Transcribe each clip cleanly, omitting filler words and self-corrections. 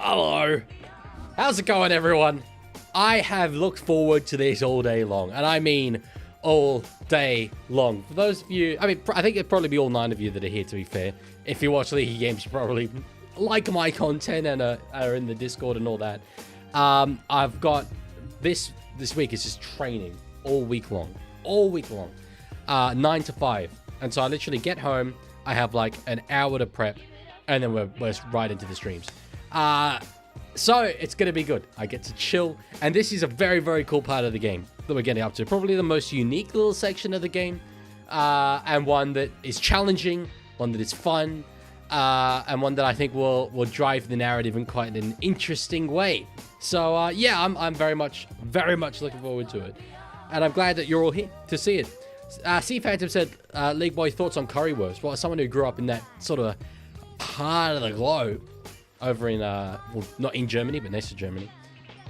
Hello. How's it going, everyone? I have looked forward to this all day long, and I mean all day long. For those of you, I think it'd probably be all 9 of you that are here, to be fair. If you watch Leaguiegames, you probably like my content and are in the Discord and all that. I've got this week is just training all week long, 9 to 5. And so I literally get home, I have like an hour to prep, and then we're right into the streams. So it's going to be good. I get to chill. And this is a very, very cool part of the game that we're getting up to. Probably the most unique little section of the game. And one that is challenging, one that is fun, and one that I think will drive the narrative in quite an interesting way. So, yeah, I'm very much looking forward to it. And I'm glad that you're all here to see it. C Phantom said, League Boy, thoughts on currywurst? Well, as someone who grew up in that sort of part of the globe, over in, well, not in Germany, but next to Germany.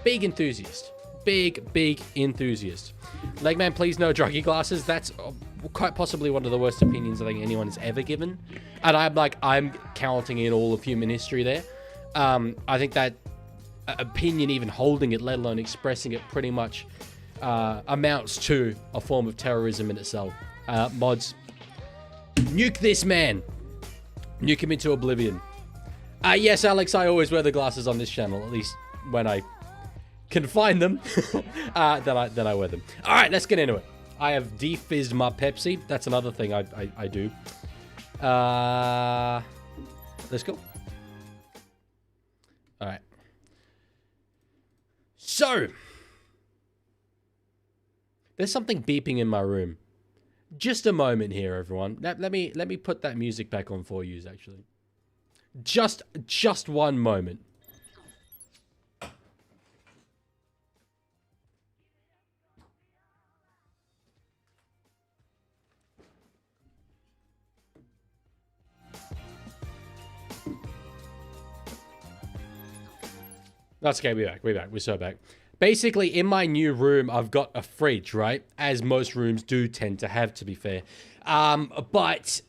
Big enthusiast. Big enthusiast. Legman, please no druggy glasses. That's quite possibly one of the worst opinions I think anyone has ever given. And I'm counting in all of human history there. I think that opinion, even holding it, let alone expressing it, pretty much amounts to a form of terrorism in itself. Mods, nuke this man. Nuke him into oblivion. Yes, Alex, I always wear the glasses on this channel, at least when I can find them, then I wear them. All right, let's get into it. I have defizzed my Pepsi. That's another thing I do. Let's go. All right. So, there's something beeping in my room. Just a moment here, everyone. Let me put that music back on for you, actually. Just one moment. That's okay, we're back. We're so back. Basically, in my new room, I've got a fridge, right? As most rooms do tend to have, to be fair. But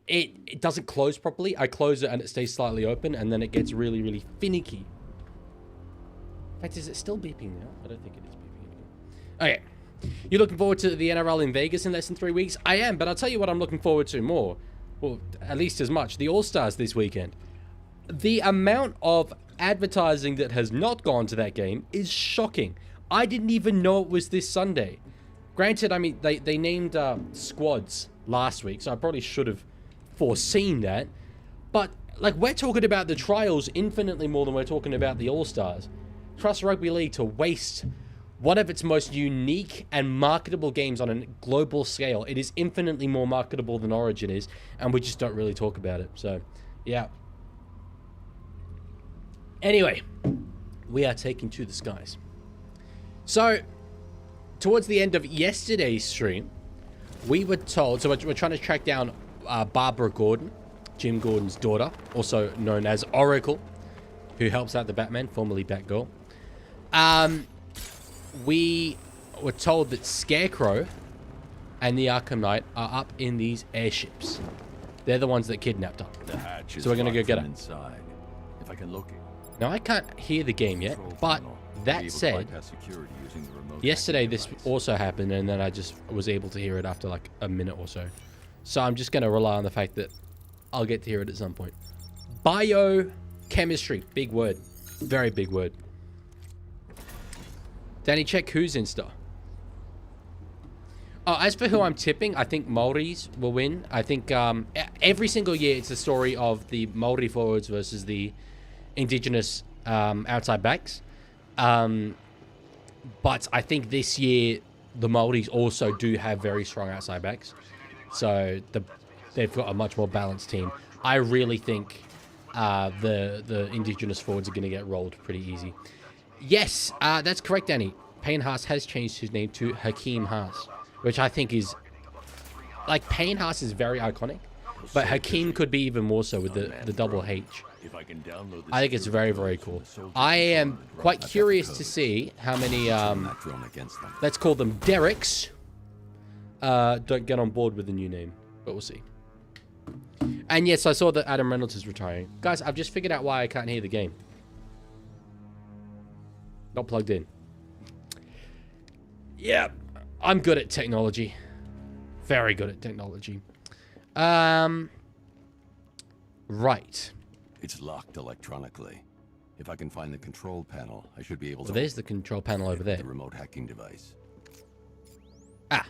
it doesn't close properly. I close it and it stays slightly open, and then it gets really, really finicky. In fact, is it still beeping now? I don't think it is beeping anymore. Okay. You looking forward to the NRL in Vegas in less than 3 weeks? I am, but I'll tell you what I'm looking forward to more. Well, at least as much. The All-Stars this weekend. The amount of advertising that has not gone to that game is shocking. I didn't even know it was this Sunday. Granted, I mean, they named squads last week, so I probably should have foreseen that. But, like, we're talking about the trials infinitely more than we're talking about the All-Stars. Trust Rugby League to waste one of its most unique and marketable games on a global scale. It is infinitely more marketable than Origin is, and we just don't really talk about it. So, yeah. Anyway, we are taking to the skies. So, towards the end of yesterday's stream, we were told, so we're trying to track down Barbara Gordon, Jim Gordon's daughter, also known as Oracle, who helps out the Batman, formerly Batgirl. We were told that Scarecrow and the Arkham Knight are up in these airships. They're the ones that kidnapped her. So we're going to go get her. Inside. If I can locate. Now, I can't hear the game yet, but that said, yesterday this also happened, and then I just was able to hear it after like a minute or so. So I'm just going to rely on the fact that I'll get to hear it at some point. Biochemistry. Big word. Very big word. Danny, check who's Insta. Oh, as for who I'm tipping, I think Maoris will win. I think every single year it's the story of the Maori forwards versus the Indigenous outside backs. But I think this year the Maoris also do have very strong outside backs. So they've got a much more balanced team. I really think the Indigenous forwards are going to get rolled pretty easy. Yes, that's correct, Danny. Payne Haas has changed his name to Hakeem Haas, which I think is... Like, Payne Haas is very iconic, but Hakeem could be even more so with the double H. I think it's very, very cool. I am quite curious to see how many, let's call them Derricks, don't get on board with the new name, but we'll see. And yes, I saw that Adam Reynolds is retiring. Guys, I've just figured out why I can't hear the game. Not plugged in. Yeah, I'm good at technology. Very good at technology. Right. It's locked electronically. If I can find the control panel, I should be able to... Well, there's the control panel over there. The remote hacking device. Ah.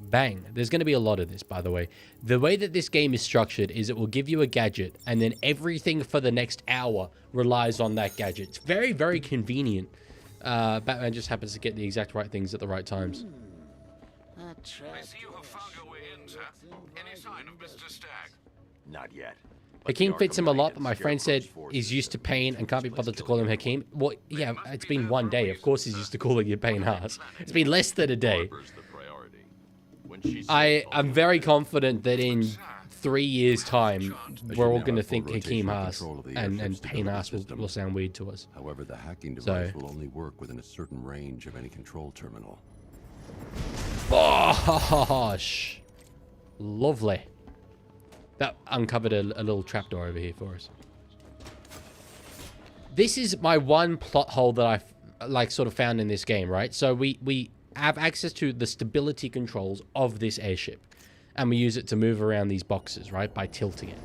Bang. There's going to be a lot of this, by the way. The way that this game is structured is it will give you a gadget, and then everything for the next hour relies on that gadget. It's very, very convenient. Batman just happens to get the exact right things at the right times. I see you have found your way in, sir. Any sign of Mr. Stagg? Not yet. Hakeem fits him a lot, but my friend said he's used to pain and can't be bothered to call him Hakeem. Well, yeah, it's been one day. Of course he's used to calling you Pain Haas. It's been less than a day. I'm very confident that in 3 years' time, we're all going to think Hakeem Haas, and Pain Haas will sound weird to us. However, the hacking device will only work within a certain range of any control terminal. Gosh. Lovely. That uncovered a little trapdoor over here for us. This is my one plot hole that I've sort of found in this game, right? So we have access to the stability controls of this airship, and we use it to move around these boxes, right, by tilting it.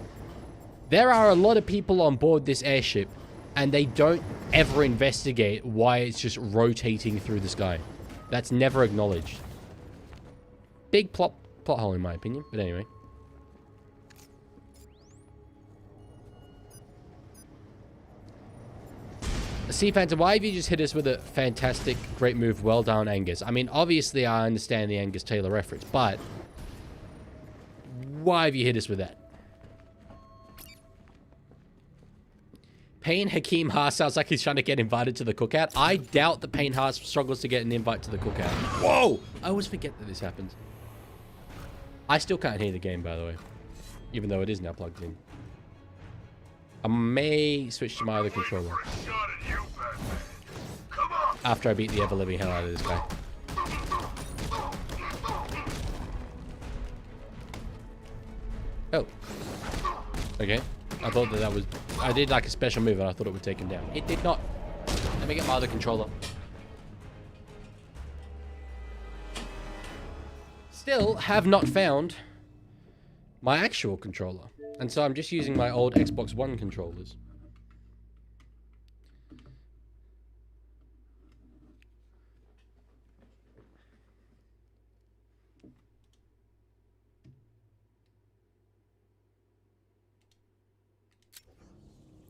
There are a lot of people on board this airship, and they don't ever investigate why it's just rotating through the sky. That's never acknowledged. Big plot hole in my opinion, but anyway. Sea Phantom, why have you just hit us with a fantastic, great move? Well done, Angus. I mean, obviously I understand the Angus Taylor reference, but why have you hit us with that? Pain Hakeem Haas sounds like he's trying to get invited to the cookout. I doubt that Pain Haas struggles to get an invite to the cookout. Whoa! I always forget that this happens. I still can't hear the game, by the way, even though it is now plugged in. I may switch to my other controller after I beat the ever-living hell out of this guy. Oh. Okay. I thought that was... I did like a special move and I thought it would take him down. It did not. Let me get my other controller. Still have not found my actual controller. And so I'm just using my old Xbox One controllers.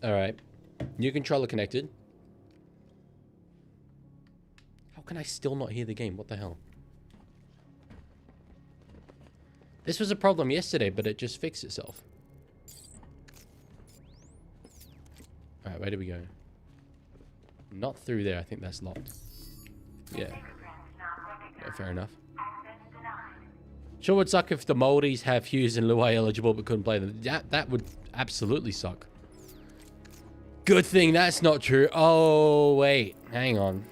Alright. New controller connected. How can I still not hear the game? What the hell? This was a problem yesterday, but it just fixed itself. Alright, where do we go? Not through there. I think that's locked. Yeah. Fair enough. Sure would suck if the Moldies have Hughes and Luai eligible but couldn't play them. That would absolutely suck. Good thing that's not true. Oh, wait. Hang on.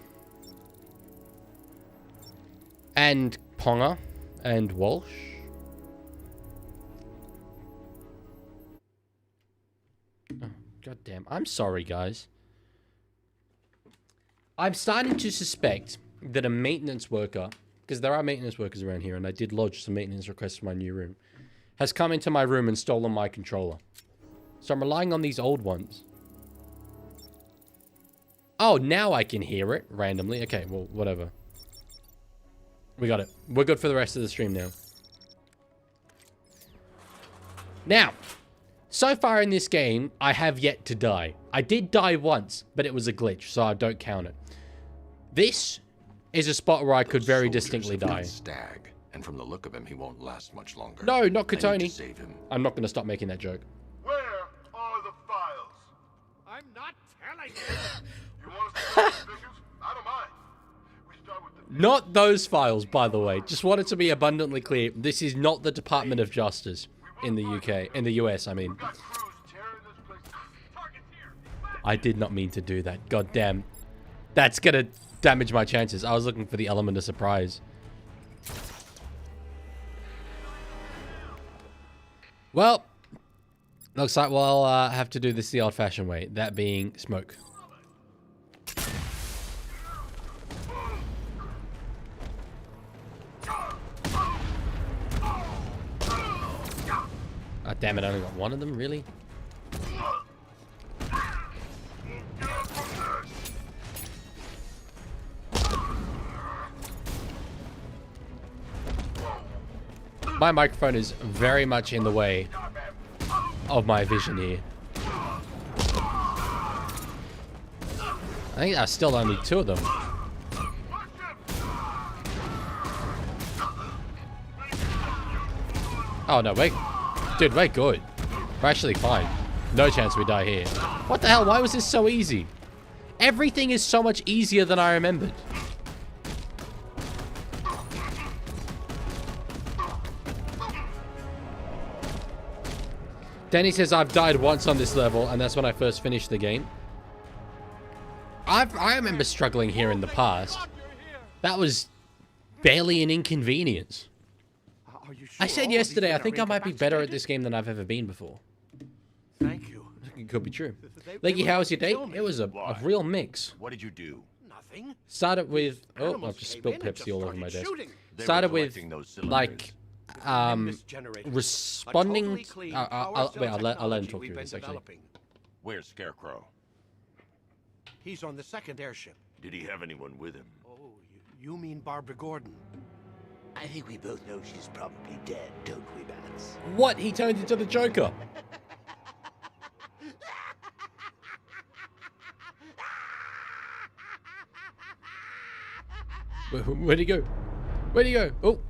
And Ponga and Walsh. Oh, God damn. I'm sorry, guys. I'm starting to suspect that a maintenance worker, because there are maintenance workers around here, and I did lodge some maintenance requests for my new room, has come into my room and stolen my controller. So I'm relying on these old ones. Oh, now I can hear it randomly. Okay, well, whatever. We got it. We're good for the rest of the stream now. Now, so far in this game, I have yet to die. I did die once, but it was a glitch, so I don't count it. This is a spot where I could very distinctly die. Stag, and from the look of him, he won't last much longer. No, not I need to Katoni. save him. I'm not going to stop making that joke. Where are the files? I'm not telling you. You want us to see the figures? I don't mind. We start with the... Not those files, by the way. Just wanted to be abundantly clear. This is not the Department of Justice in the UK. In the US, I mean. We've got crews tearing this place. Target's here. I did not mean to do that. God damn. That's going to damage my chances. I was looking for the element of surprise. Well, looks like we'll have to do this the old-fashioned way. That being smoke. Damn it, I only got one of them, really? My microphone is very much in the way of my vision here. I think there's still only 2 of them. Oh no, dude, we're good. We're actually fine. No chance we die here. What the hell? Why was this so easy? Everything is so much easier than I remembered. Danny says I've died once on this level, and that's when I first finished the game. I remember struggling here in the past. That was barely an inconvenience. I said yesterday, I think I might be better at this game than I've ever been before. Thank you. It could be true. Leggy, how was your date? It was a real mix. What did you do? Nothing. Started with... Oh, Animals I've just came spilled in and Pepsi all over my desk. shooting. They were Started with, collecting those like, cylinders. responding... Totally clean wait, power I'll cell let him technology talk we've through been this, actually. developing. Where's Scarecrow? He's on the 2nd airship. Did he have anyone with him? Oh, you mean Barbara Gordon? I think we both know she's probably dead, don't we, Bats? What? He turned into the Joker. Where'd he go? Where'd he go? Oh.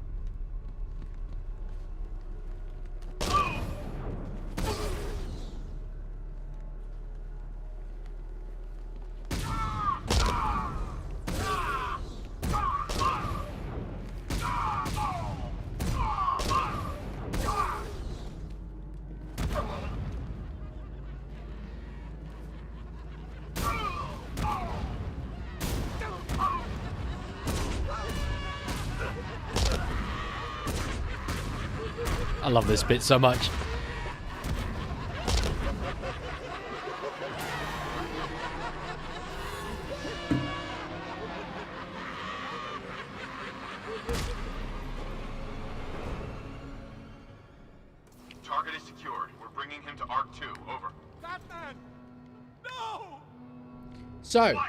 I love this bit so much. Target is secured. We're bringing him to Arc 2. Over. Batman! No! So,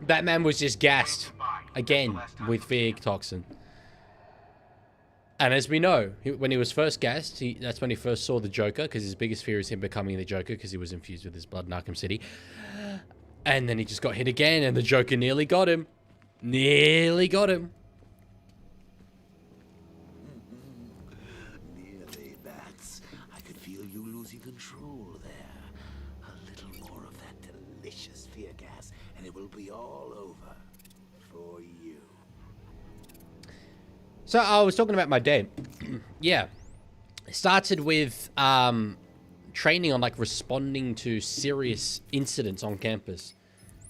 Batman was just gassed again with VIG toxin. And as we know, when he was first gassed, that's when he first saw the Joker, because his biggest fear is him becoming the Joker, because he was infused with his blood in Arkham City. And then he just got hit again, and the Joker nearly got him. Nearly got him. Nearly, Bats. I could feel you losing control there. A little more of that delicious fear gas, and it will be all over for you. So I was talking about my day. Yeah. It started with training on like responding to serious incidents on campus.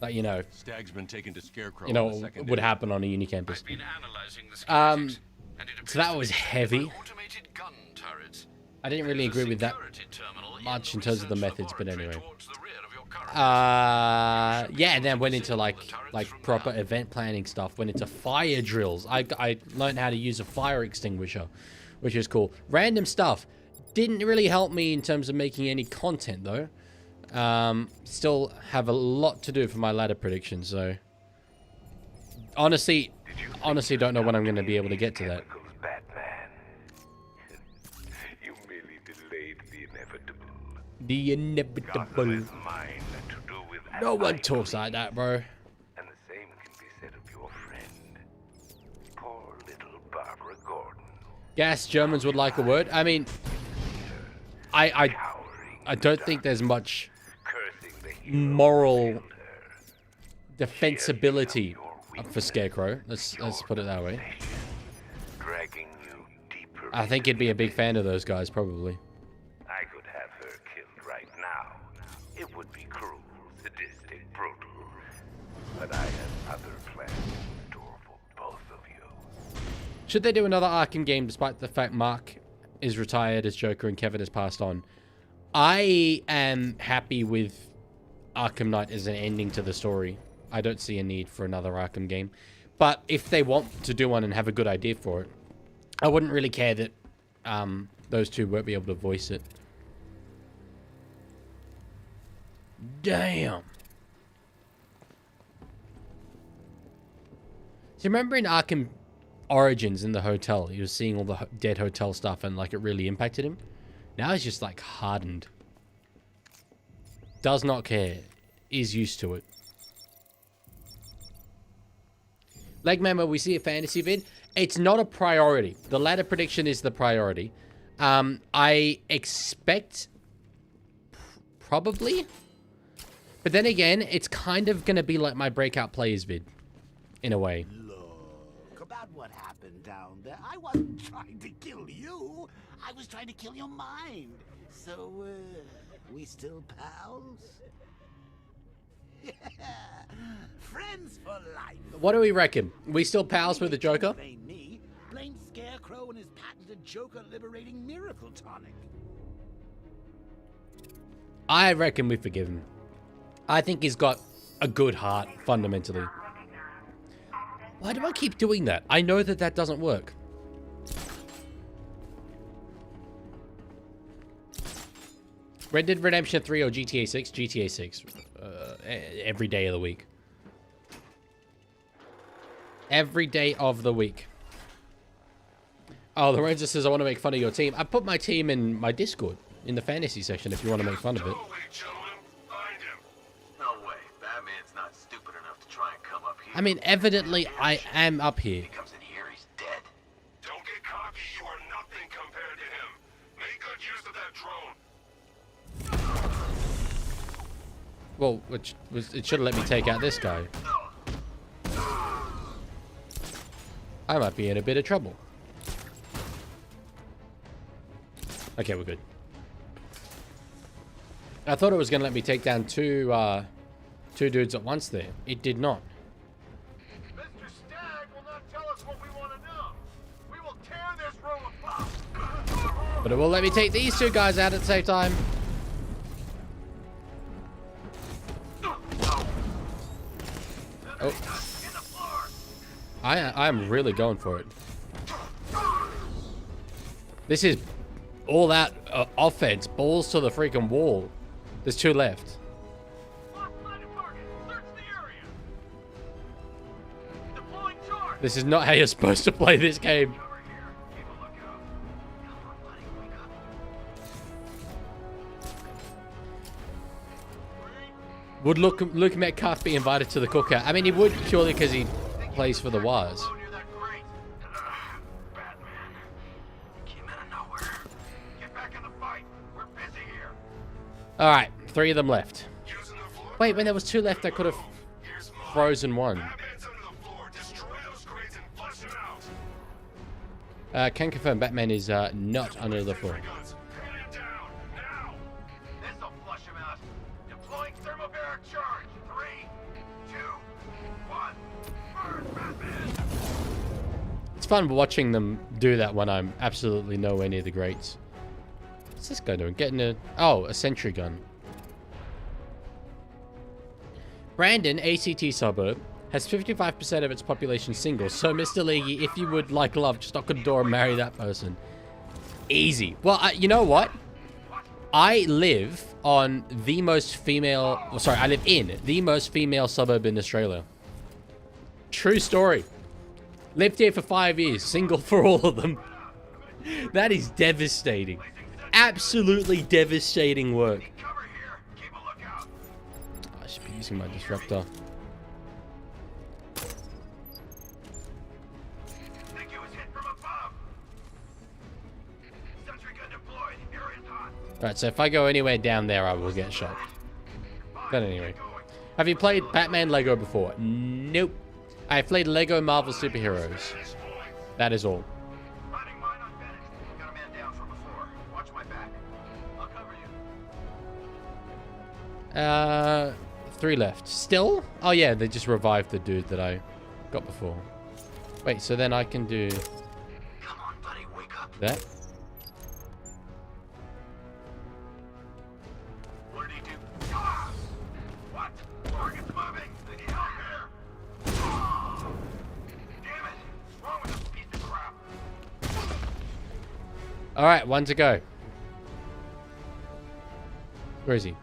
That, you know, Stag's been taken to Scarecrow. you know, on the 2nd would day. happen on a uni campus. I've been analyzing the schematics, and it So that appears was that heavy. automated gun turrets. I didn't really There's a agree with that security terminal much in in terms of the research methods, but laboratory anyway. towards the rear of your current Yeah, and then went into like proper event planning stuff. Went into fire drills. I learned how to use a fire extinguisher, which is cool. Random stuff. Didn't really help me in terms of making any content though. Still have a lot to do for my ladder prediction, so honestly don't know when I'm going to be able to get to that. Batman. You merely delayed the inevitable. The inevitable. Gotham is mine to do with No one as I talks like that, bro. And the same can be said of your friend. Poor little Barbara Gordon. Gas Germans would like a word. I mean, I don't think there's much Cursing the hero moral who killed her. defensibility for Scarecrow. Let's put it that way. Dragging you deeper. I think he'd be a big fan of those guys, probably. I could have her killed right now. It would be cruel, sadistic, brutal. But I have other plans in store for both of you. Should they do another Arkham game despite the fact Mark is retired as Joker and Kevin has passed on? I am happy with Arkham Knight as an ending to the story. I don't see a need for another Arkham game. But if they want to do one and have a good idea for it, I wouldn't really care that those two won't be able to voice it. Damn. So remember in Arkham Origins in the hotel, he was seeing all the dead hotel stuff and like it really impacted him? Now he's just like hardened. Does not care. Is used to it. Like, remember, we see a fantasy vid. It's not a priority. The ladder prediction is the priority. I expect probably. But then again, it's kind of going to be like my breakout players vid. In a way. Look, about what happened down there, I wasn't trying to kill you. I was trying to kill your mind. So, we still pals? Friends for life. What do we reckon? We still pals with the Joker? Blame me. Blame Scarecrow and his patented Joker liberating miracle tonic. I reckon we forgive him. I think he's got a good heart, fundamentally. Why do I keep doing that? I know that that doesn't work. Red Dead Redemption 3 or GTA 6? GTA 6. Every day of the week. Every day of the week. Oh, Lorenzo says, I want to make fun of your team. I put my team in my Discord, in the fantasy section, if you want to make fun of it. No way. Batman's not stupid enough to try and come up here. I mean, evidently, I am up here. He comes in here, he's dead. Don't get cocky. You are nothing compared to him. Make good use of that drone. Well, it should have let me take out this guy. I might be in a bit of trouble. Okay, we're good. I thought it was going to let me take down two dudes at once there. It did not. Mr. Stagg will not tell us what we want to know. We will tear this room apart. But it will let me take these two guys out at the same time. Oh. I am really going for it. This is all that offense. Balls to the freaking wall. There's two left. This is not how you're supposed to play this game. Would Luke Metcalf be invited to the cookout? I mean, he would purely because he plays for the Wires. All right, 3 of them left. Wait, when there was 2 left, I could have frozen one. Can confirm Batman is not under the floor. It's fun watching them do that when I'm absolutely nowhere near the grates. What's this guy doing? Getting a sentry gun. Brandon, ACT suburb, has 55% of its population single. So, Mr. Leaguey, if you would like love, just knock on the door and marry that person. Easy. Well, you know what? I live on the most female... Oh, sorry, I live in the most female suburb in Australia. True story. Lived here for 5 years. Single for all of them. That is devastating. Absolutely devastating work. I should be using my disruptor. Alright, so if I go anywhere down there, I will get shot. But anyway. Have you played Batman Lego before? Nope. I've played Lego Marvel Superheroes. That is all. 3 left. Still? Oh yeah, they just revived the dude that I got before. Wait, so then I can do... Come on, buddy, wake up. That? What did he do? Ah! What? Target's moving. They need help here. Ah! Damn it. What's wrong with this piece of crap? Alright, 1 to go. Where is he?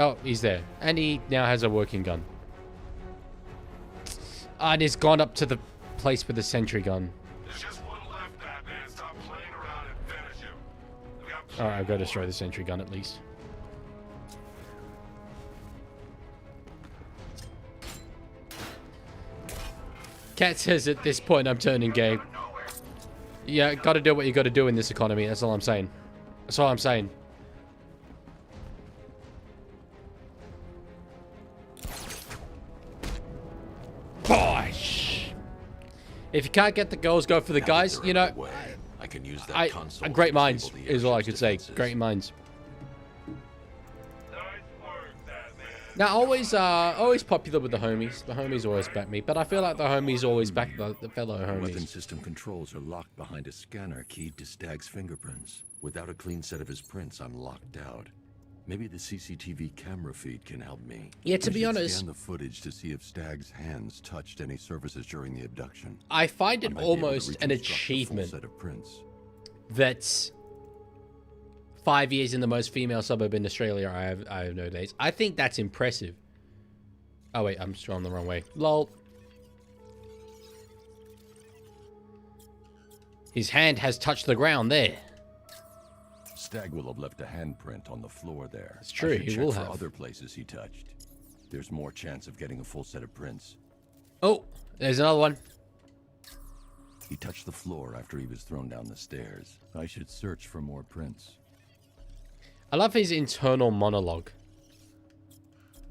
Oh, he's there. And he now has a working gun. And he's gone up to the place with the sentry gun. There's just one left, Batman. Stop playing around and finish him. We got Alright, I've got to destroy the sentry gun at least. Cat says at this point I'm turning gay. Yeah, gotta do what you gotta do in this economy. That's all I'm saying. That's all I'm saying. Bosh! If you can't get the girls, go for the guys. You know, I can use that console great to minds disable the is all I airship's could say. defenses. Great minds. nice work, Batman. Now, always popular with the homies. The homies always back me, but I feel like the homies always back the fellow Weapon homies. system controls are locked behind a scanner keyed to Stag's fingerprints. Without a clean set of his prints, I'm locked out. Maybe the CCTV camera feed can help me. Yeah, to I be should honest- scan the footage to see if Stag's hands touched any surfaces during the abduction. I find I it might be able to almost an reconstruct a full achievement set of prints. that's 5 years in the most female suburb in Australia. I have no days. I think that's impressive. Oh wait, I'm strolling the wrong way. Lol. His hand has touched the ground there. Stag will have left a handprint on the floor there. It's true, I should he check will for have. other places he touched. There's more chance of getting a full set of prints. Oh, there's another one. He touched the floor after he was thrown down the stairs. I should search for more prints. I love his internal monologue.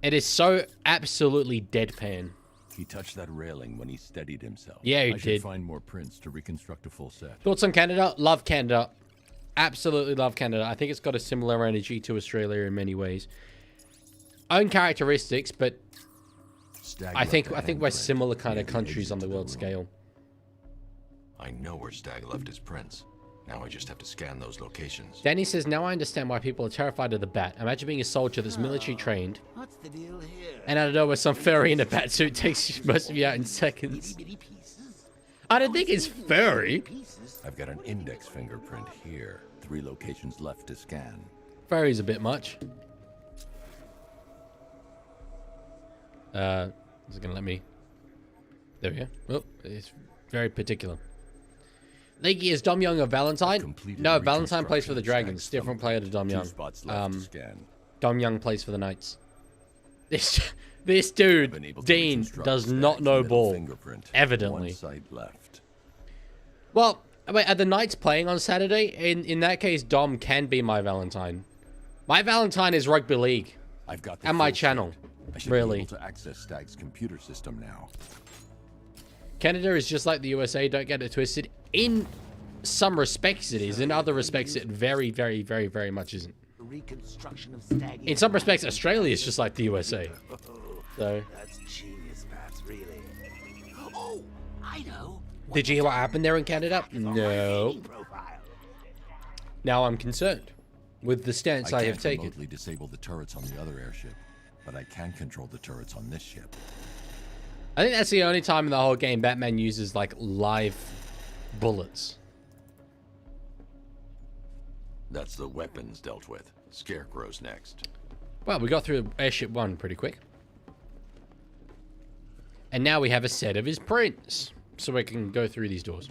It is so absolutely deadpan. He touched that railing when he steadied himself. Yeah, he I should did. find more prints to reconstruct a full set. Thoughts on Canada? Love Canada. Absolutely love Canada. I think it's got a similar energy to Australia in many ways. Own characteristics, but Stag I think left a we're handprint similar kind near of the countries exit on the to world room. scale. I know where Stag left his prints. Now I just have to scan those locations. Danny says, now I understand why people are terrified of the bat. Imagine being a soldier that's military trained, What's the deal here? and out of nowhere some furry in a bat suit takes most of you out in seconds. Bitty pieces. I don't think it's furry. Pieces. I've got an index fingerprint here. 3 locations left to scan. Furry's a bit much. Is it gonna let me? There we go. Oh, it's very particular. League is Dom Young or Valentine? Completed No, the Valentine plays for the reconstruction of Dragons. Stag's Different player to Dom 2 Young. spots left to scan. Dom Young plays for the Knights. This dude, Been able to Dean, reconstruct does Stag's not know middle ball. fingerprint. Evidently. One site left. Well, wait, are the Knights playing on Saturday? In that case, Dom can be my Valentine. My Valentine is rugby league. I've got the And my full channel. set. I should Really. be able to access Stag's computer system now. Canada is just like the USA, don't get it twisted. In some respects it is, in other respects it very, very, very, very much isn't. The reconstruction of Stag. In some respects, Australia is just like the USA. So, That's genius, Babs, really. Oh, I know. did you hear what happened there in Canada? No. Profile. Now I'm concerned with the stance I can't have taken. remotely disable the turrets on the other airship, but I can control the turrets on this ship. I think that's the only time in the whole game Batman uses, like, live bullets. That's the weapons dealt with. Scarecrow's next. Well, we got through Airship 1 pretty quick. And now we have a set of his prints. So we can go through these doors.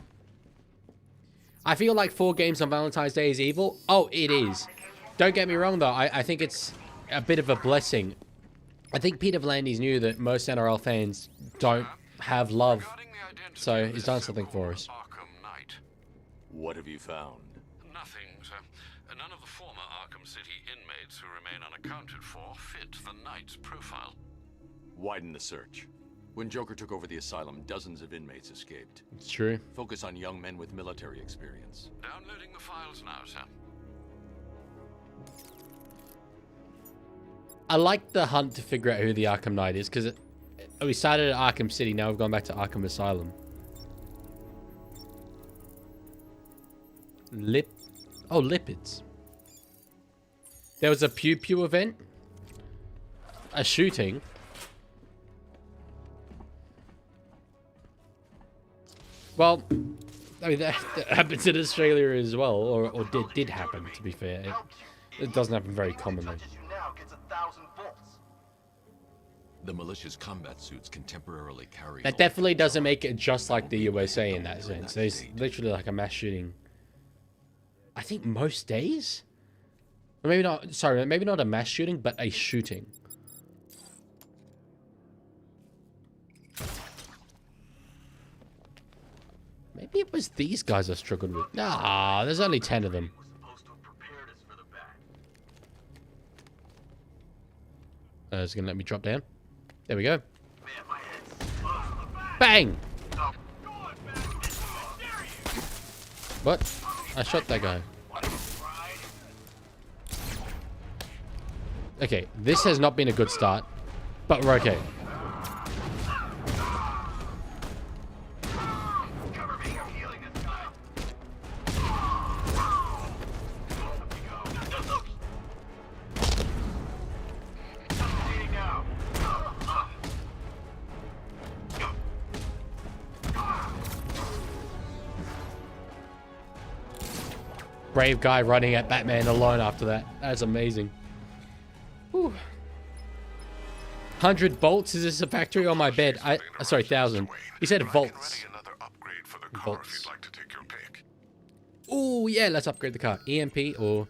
I feel like 4 games on Valentine's Day is evil. Oh, it is. Don't get me wrong, though. I think it's a bit of a blessing. I think Peter V'landys knew that most NRL fans don't have love. Regarding the identity So of he's this done something for us. Arkham Knight. What have you found? Nothing, sir. None of the former Arkham City inmates who remain unaccounted for fit the Knight's profile. Widen the search. When Joker took over the asylum, dozens of inmates escaped. It's true. Focus on young men with military experience. Downloading the files now, sir. I like the hunt to figure out who the Arkham Knight is, because we started at Arkham City, now we've gone back to Arkham Asylum. Lipids. There was a Pew Pew event. A shooting. Well, I mean, that happens in Australia as well, or did happen, to be fair. It doesn't happen very commonly. Touches you now gets 1,000 volts. The malicious combat suits can temporarily carry... That definitely doesn't make it just like the USA in that sense. There's literally like a mass shooting. I think most days? Or maybe not, sorry, maybe not a mass shooting, but a shooting. Maybe it was these guys I struggled with. Nah, there's only 10 of them. It's gonna let me drop down. There we go. Bang! What? I shot that guy. Okay, this has not been a good start, but we're okay. Brave guy running at Batman alone after that. That's amazing. Whew. 100 bolts? Is this a factory on my bed? Sorry, 1,000. He said volts. Volts. Oh, yeah, let's upgrade the car. EMP or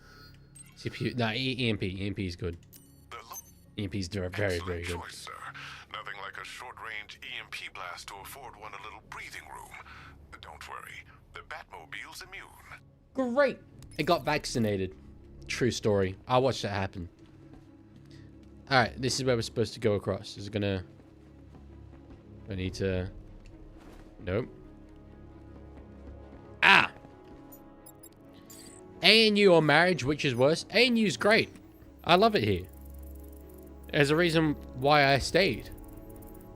CPU? No, EMP. EMP is good. EMP is very, very good. Choice, sir. Nothing like a short-range EMP blast to afford one a little breathing room. Don't worry, the Batmobile's immune. Great. It got vaccinated. True story. I watched that happen. Alright, this is where we're supposed to go across. Is it gonna... I need to... Nope. Ah! ANU or marriage, which is worse? ANU's great. I love it here. There's a reason why I stayed.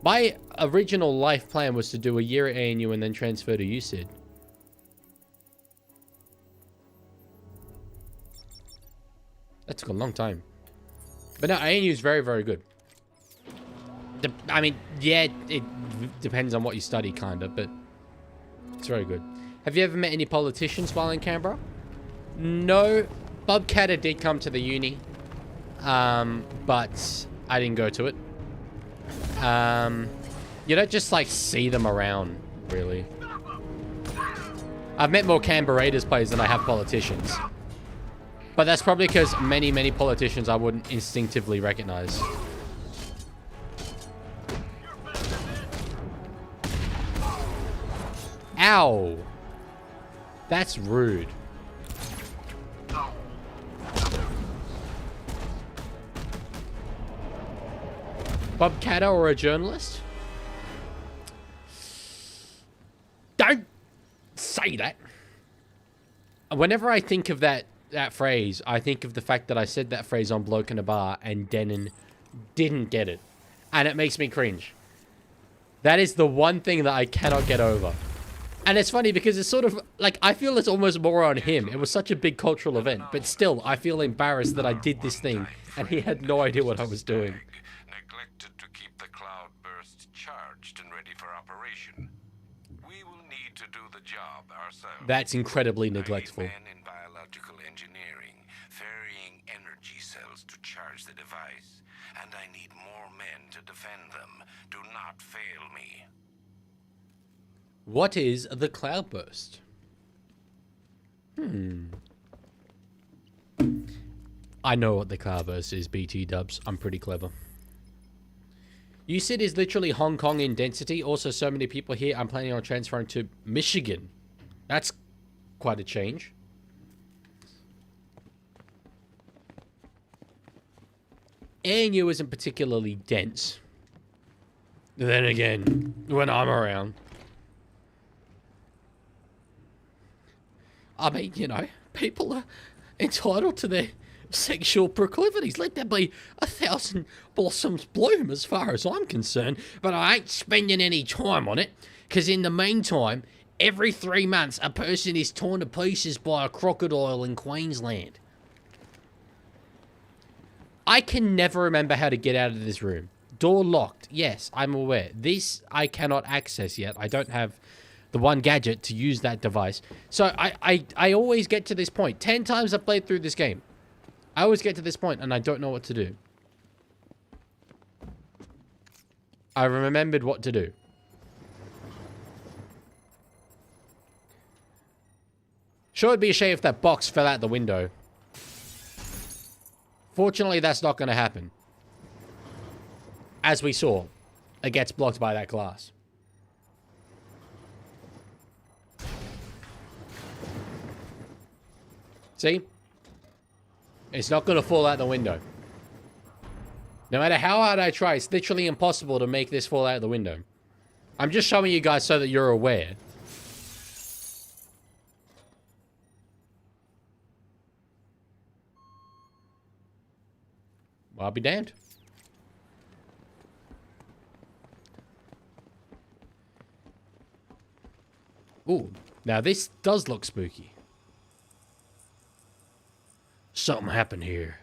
My original life plan was to do a year at ANU and then transfer to UCID. That took a long time. But no, ANU is very, very good. I mean, yeah, it depends on what you study, kind of, but it's very good. Have you ever met any politicians while in Canberra? No. Bob Catter did come to the uni, but I didn't go to it. You don't just, like, see them around, really. I've met more Canberra players than I have politicians. But that's probably because many, many politicians I wouldn't instinctively recognize. Ow! That's rude. Bob Catter or a journalist? Don't say that. Whenever I think of that phrase, I think of the fact that I said that phrase on Bloke in a Bar and Denon didn't get it. And it makes me cringe. That is the one thing that I cannot get over. And it's funny because it's sort of like, I feel it's almost more on him. It was such a big cultural event, but still, I feel embarrassed that I did this thing and he had no idea what I was doing. Neglected to keep the cloud burst charged and ready for operation. We will need to do the job ourselves. That's incredibly neglectful. I need men in biological engineering, ferrying energy cells to charge the device, and I need more men to defend them. Do not fail me. What is the cloudburst? I know what the cloudburst is, BT dubs. I'm pretty clever. UCID is literally Hong Kong in density. Also, so many people here. I'm planning on transferring to Michigan. That's quite a change. ANU isn't particularly dense. Then again, when I'm around. I mean, you know, people are entitled to their sexual proclivities. Let there be 1,000 blossoms bloom as far as I'm concerned. But I ain't spending any time on it. Because in the meantime, every 3 months, a person is torn to pieces by a crocodile in Queensland. I can never remember how to get out of this room. Door locked. Yes, I'm aware. This I cannot access yet. I don't have the one gadget to use that device. So I always get to this point. 10 times I've played through this game. I always get to this point and I don't know what to do. I remembered what to do. Sure, it'd be a shame if that box fell out the window. Fortunately, that's not going to happen. As we saw, it gets blocked by that glass. See? It's not going to fall out the window. No matter how hard I try, it's literally impossible to make this fall out the window. I'm just showing you guys so that you're aware. Well, I'll be damned. Ooh, now this does look spooky. Something happened here.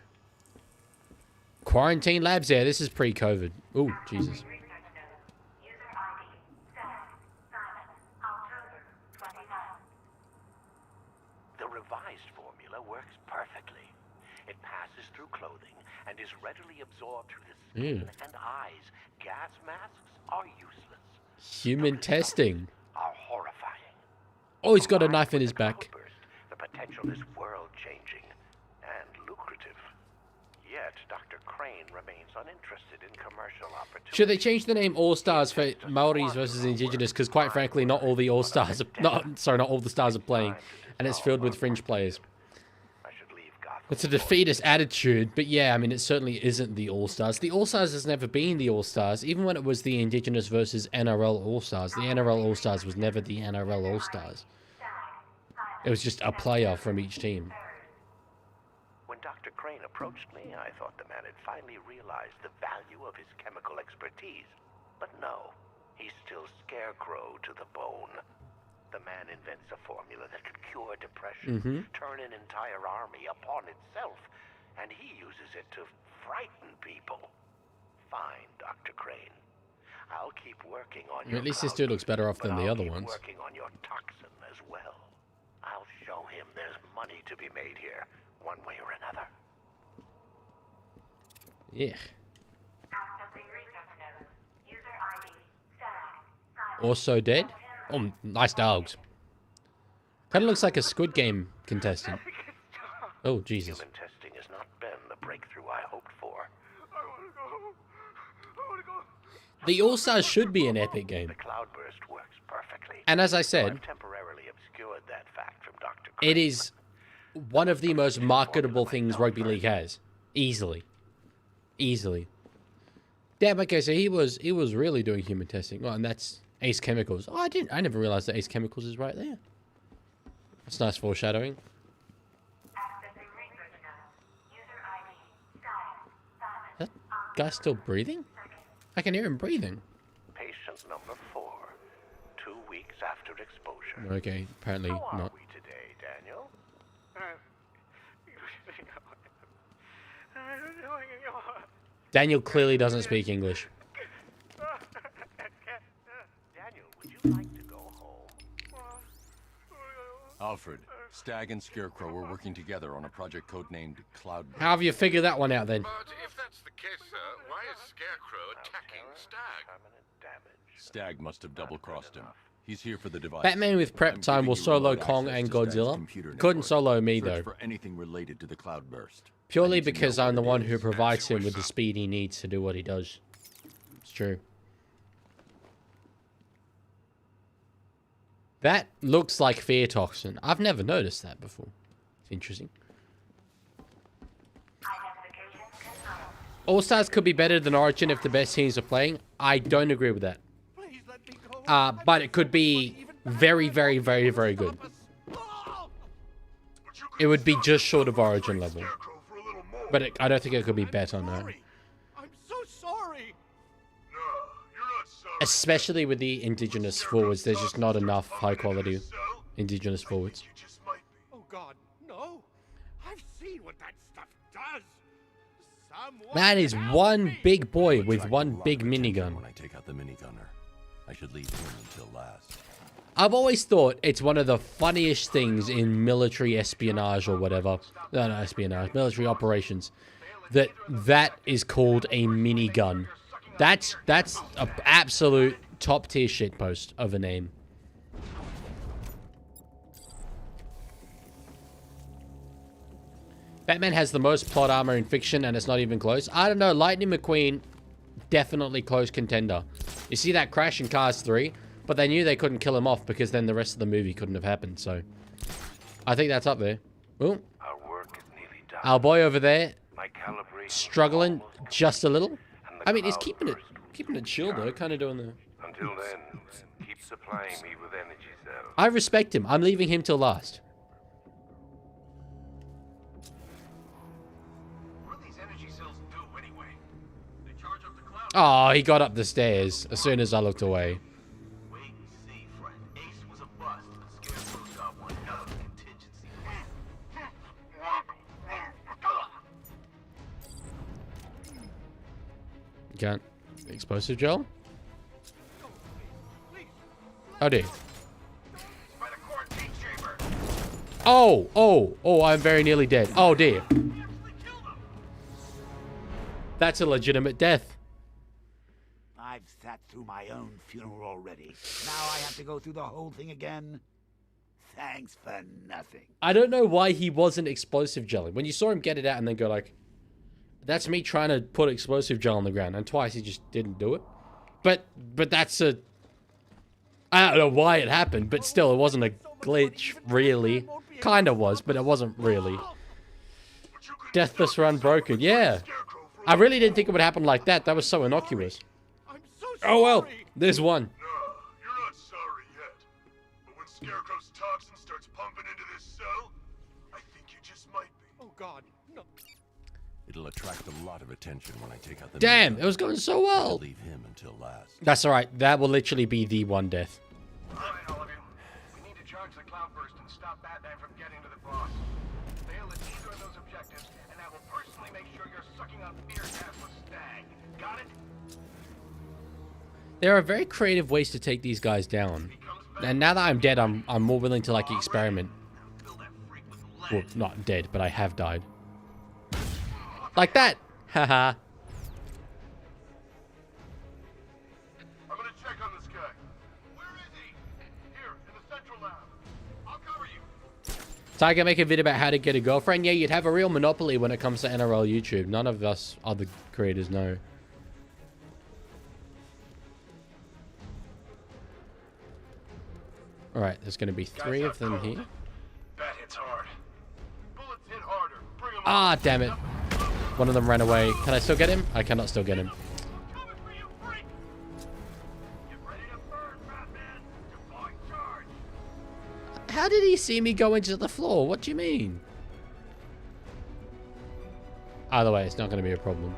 Quarantine labs? Yeah, this is pre-COVID. Ooh, Jesus. The revised formula works perfectly. It passes through clothing and is readily absorbed through the skin and eyes. Gas masks are useless. Human testing. Are horrifying. Oh, he's got a knife in his back. The potential is world-changing and lucrative. Yet, Dr. Crane remains uninterested in commercial opportunities. Should they change the name All-Stars for Maoris versus Indigenous? Because quite frankly, not all the All-Stars are... not all the stars are playing. And it's filled with fringe players. I should leave Gotham. It's a defeatist attitude, but yeah, I mean, it certainly isn't the All-Stars. The All-Stars has never been the All-Stars. Even when it was the Indigenous versus NRL All-Stars, the NRL All-Stars was never the NRL All-Stars. It was just a player from each team. When Dr. Crane approached me, I thought the man had finally realized the value of his chemical expertise. But no, he's still scarecrow to the bone. The man invents a formula that could cure depression, turn an entire army upon itself, and he uses it to frighten people. Fine, Dr. Crane. I'll keep working on your At least this dude looks better off than the other ones. Working on your toxin as well. I'll show him there's money to be made here, one way or another. Yeah. Also dead? Oh, nice dogs. Kind of looks like a Squid Game contestant. Oh, Jesus. Human testing has not been the breakthrough I hoped for. I want to go. I want to go. The All-Stars should be an epic game. The cloudburst works perfectly. And as I said, I've temporarily obscured that fact from Dr. Crane. it is one of the most marketable things Rugby League has. Easily. Easily. Damn, okay, so he was really doing human testing. Oh, and that's Ace Chemicals. Oh, I never realized that Ace Chemicals is right there. That's nice foreshadowing. That guy's still breathing? I can hear him breathing. Patient number 4, 2 weeks after exposure. Okay, apparently How are not. we today, Daniel? Daniel clearly doesn't speak English. Daniel, would you like to go home? Alfred, Stag and Scarecrow were working together on a project codenamed Cloudburst. How have you figured that one out then? But if that's the case, sir, why is Scarecrow attacking Stag? Permanent damage. Stag must have double-crossed him. He's here for the device. Batman with prep I'm time giving will you solo remote Kong access and to Stag's Godzilla. computer Couldn't network. solo me Search though. for anything related to the Cloudburst. I Purely need to know because what I'm the it one who is. provides him with the speed he needs to do what he does. It's true. That looks like fear toxin. I've never noticed that before. It's interesting. All-Stars could be better than Origin if the best teams are playing. I don't agree with that. Please let me go. But it could be very, very, very, very good. It would be just short of Origin level. But I don't think it could be better, no. I'm so sorry. No, you're not sorry. Especially with the Indigenous forwards. There's just not enough high-quality Indigenous forwards. You just might be. Oh God, no. I've seen what that stuff does. Someone That is one big boy with Attract a one lot big of attention minigun. When I take out the minigunner, I should leave him until last. I've always thought it's one of the funniest things in military espionage or whatever. No, not espionage. Military operations. That is called a minigun. That's a absolute top tier shit post of a name. Batman has the most plot armor in fiction, and it's not even close. I don't know. Lightning McQueen, definitely close contender. You see that crash in Cars 3? But they knew they couldn't kill him off because then the rest of the movie couldn't have happened. So I think that's up there. Ooh. Our work is nearly done. Our boy over there, My calibration struggling just a little. and the I mean, he's cloud keeping it chill though, kind of doing the... Until then, keep supplying me with energy cells. I respect him. I'm leaving him till last. What do these energy cells do anyway? They charge up the cloud. Oh, he got up the stairs as soon as I looked away. Wait and see, friend. Ace was a bust, but Scarecrow's got one hell of a contingency. Got explosive gel? Oh dear. By the quarantine chamber. Oh, I'm very nearly dead. Oh dear. We actually killed him. That's a legitimate death. I've sat through my own funeral already. Now I have to go through the whole thing again. Thanks for nothing. I don't know why he wasn't explosive gelling. When you saw him get it out and then go like, that's me trying to put explosive gel on the ground. And twice he just didn't do it. But that's a... I don't know why it happened, but still, it wasn't a glitch, really. Kinda was, but it wasn't really. Deathless run broken, yeah. I really didn't think it would happen like that. That was so innocuous. I'm so sorry. Oh well, there's one. No, you're not sorry yet. But when Scarecrow's toxin starts pumping into this cell, I think you just might be. Oh God, no. It'll attract a lot of attention when I take out the... Damn, new it was going so I'll well. leave him until last. That's alright, that will literally be the one death. All right, all of you. We need to charge the cloudburst and stop Batman from getting to the boss. Fail at either of those objectives, and I will personally make sure you're sucking on fear gas with Stag. Got it? There are very creative ways to take these guys down. And now that I'm dead, I'm more willing to like experiment. Fill that freak with Well, lead. not dead, but I have died. Like that! Haha. I'm gonna check on this guy. Where is he? Here, in the central lab. I'll cover you. Tiger, make a vid about how to get a girlfriend. Yeah, you'd have a real monopoly when it comes to NRL YouTube. None of us other creators know. Alright, there's going to be 3 of them here. Bat hits hard. Bullets hit harder. Bring him Ah, damn it. One of them ran away. Can I still get him? I cannot still get him. Coming for you, freak! Get ready to burn, Batman! Deploy charge! How did he see me go into the floor? What do you mean? Either way, it's not going to be a problem.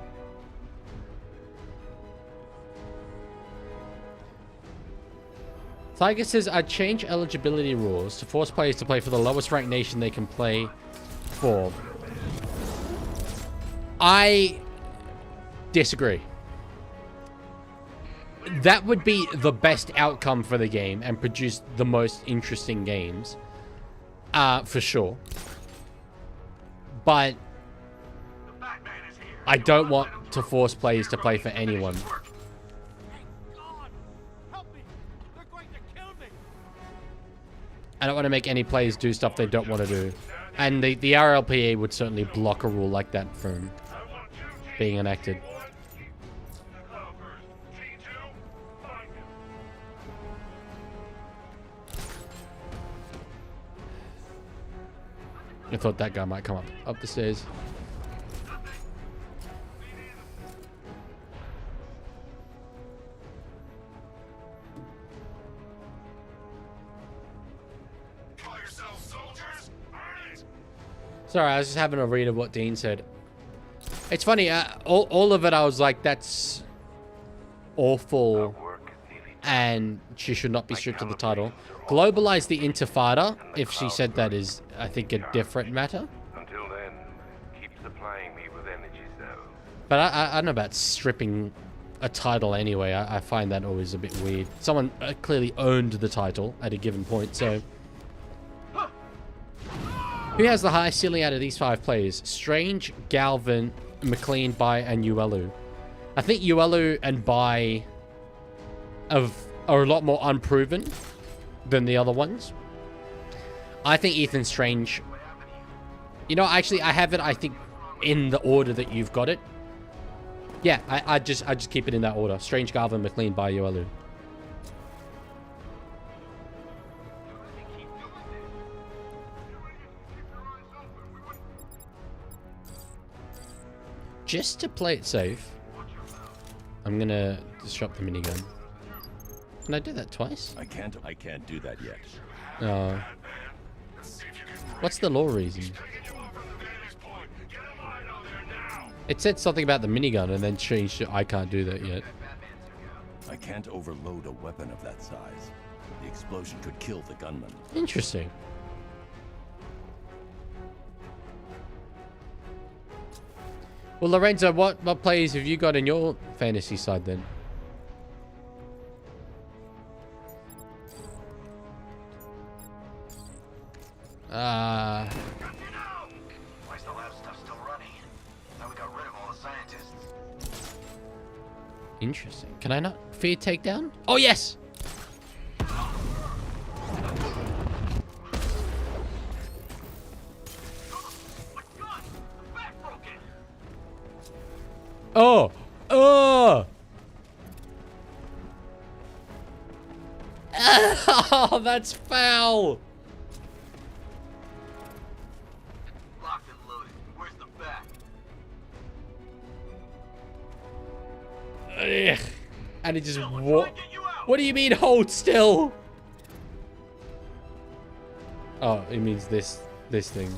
Tiger says, I'd change eligibility rules to force players to play for the lowest ranked nation they can play for. I disagree. That would be the best outcome for the game and produce the most interesting games. For sure. But The Batman is here. I don't want to force players to play for anyone. Thank God! Help me! They're going to kill me! I don't want to make any players do stuff they don't want to do. And the RLPA would certainly block a rule like that from being enacted. I thought that guy might come up the stairs. Call yourselves soldiers? Earn it! Sorry, I was just having a read of what Dean said. It's funny, all of it I was like, that's awful Work is nearly done. and she should not be stripped of the title. Globalize the Intifada, if she said that, is, I think, a different matter. Until then, keep supplying me with energy cells. But I don't know about stripping a title anyway. I find that always a bit weird. Someone clearly owned the title at a given point, so... Who has the highest ceiling out of these 5 players? Strange, Galvin, McLean, Bai, and Uelu. I think Uelu and Bai are a lot more unproven than the other ones. I think Ethan Strange... You know, actually, I have it, I think, in the order that you've got it. Yeah, I just keep it in that order. Strange, Garvin, McLean, Bai, Uelu. Just to play it safe, I'm gonna disrupt the minigun. Can I do that twice? I can't do that yet. Oh. What's the law reason? It said something about the minigun and then changed to I can't do that yet. I can't overload a weapon of that size. The explosion could kill the gunman. Interesting. Well, Lorenzo, what players have you got in your fantasy side then? Why is the lab stuff still running? Now we got rid of all the scientists. Interesting. Can I not fear takedown? Oh, yes! Oh! Oh! Oh, that's foul! Locked and loaded. Where's the back? Ugh. And it just what do you mean hold still? Oh, it means this thing.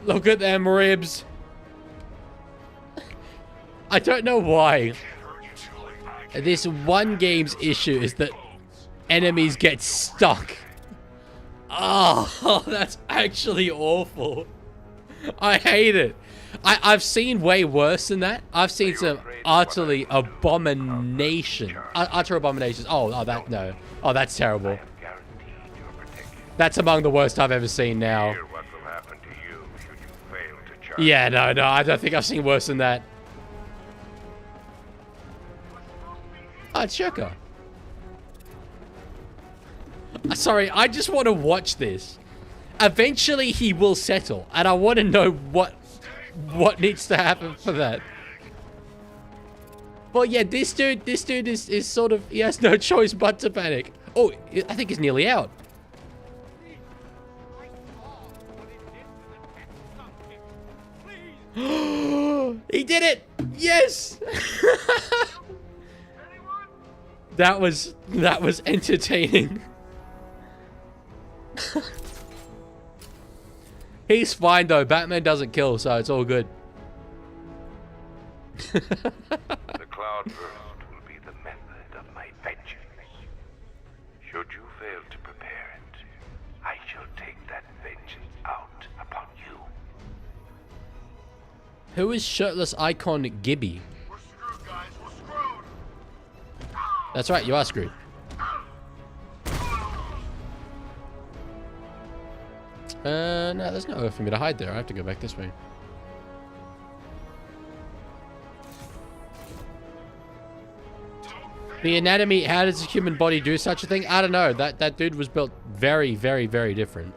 Look at them ribs. I don't know why. This one game's issue is that enemies get stuck. Oh, that's actually awful. I hate it. I've seen way worse than that. I've seen some utterly abomination. Utter abominations. Oh, that, no. Oh, that's terrible. That's among the worst I've ever seen now. Yeah, no, I don't think I've seen worse than that. Oh, it's Shirka. Sorry, I just want to watch this. Eventually, he will settle, and I want to know what needs to happen for that. Well, yeah, this dude is sort of, he has no choice but to panic. Oh, I think he's nearly out. He did it! Yes! That was entertaining. He's fine though. Batman doesn't kill, so it's all good. The cloudburst will be the method of my vengeance. Should you fail to prepare it, I shall take that vengeance out upon you. Who is shirtless icon Gibby? We're screwed, guys. We're screwed. That's right, you are screwed. No, there's nowhere for me to hide there. I have to go back this way. The anatomy, how does a human body do such a thing? I don't know. That dude was built very, very, very different.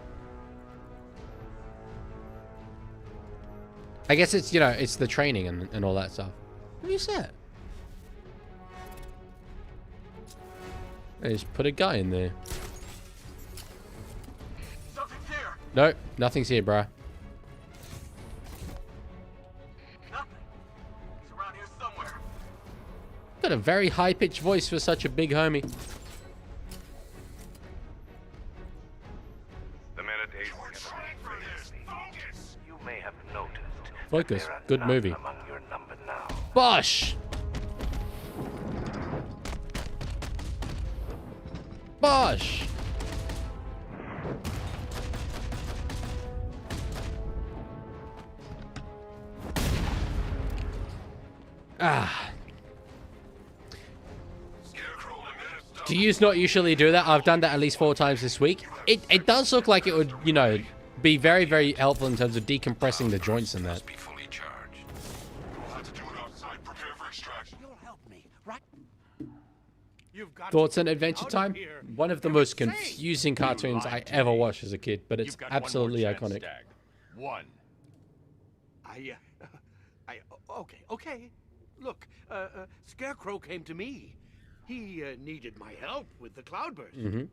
I guess it's, you know, it's the training and all that stuff. What is that? I just put a guy in there. Something's here. Nope, nothing's here, bruh. Nothing. He's around here somewhere. Got a very high-pitched voice for such a big homie. The meditation. You may have noticed. Focus. there are Good none movie. among your number now. Bosh! Bosh! Ah. Do you not usually do that? I've done that at least 4 times this week. It does look like it would, you know, be very, very helpful in terms of decompressing the joints in that. Be fully charged. We'll have to do it outside. Prepare for extraction. You'll help me, right? You've got Thoughts to on get Adventure out of Time? here. One of the You're most insane. confusing cartoons I lied to ever me. watched as a kid, but it's You've got one more absolutely chance, iconic. Stag. One. Okay. Look, Scarecrow came to me. He needed my help with the cloudburst. Mm-hmm.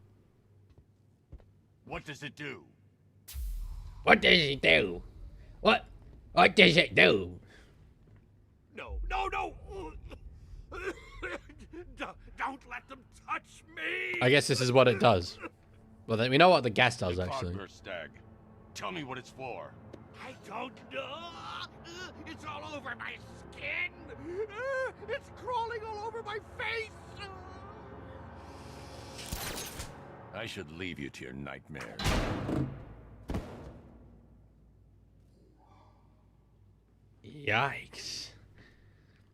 What does it do? What does it do? What does it do? No. Don't let them touch me. I guess this is what it does. Well, then we know what the gas does, The actually. cloudburst, Stag. Tell me what it's for. I don't know. It's all over my skin. It's crawling all over my face. I should leave you to your nightmares. Yikes.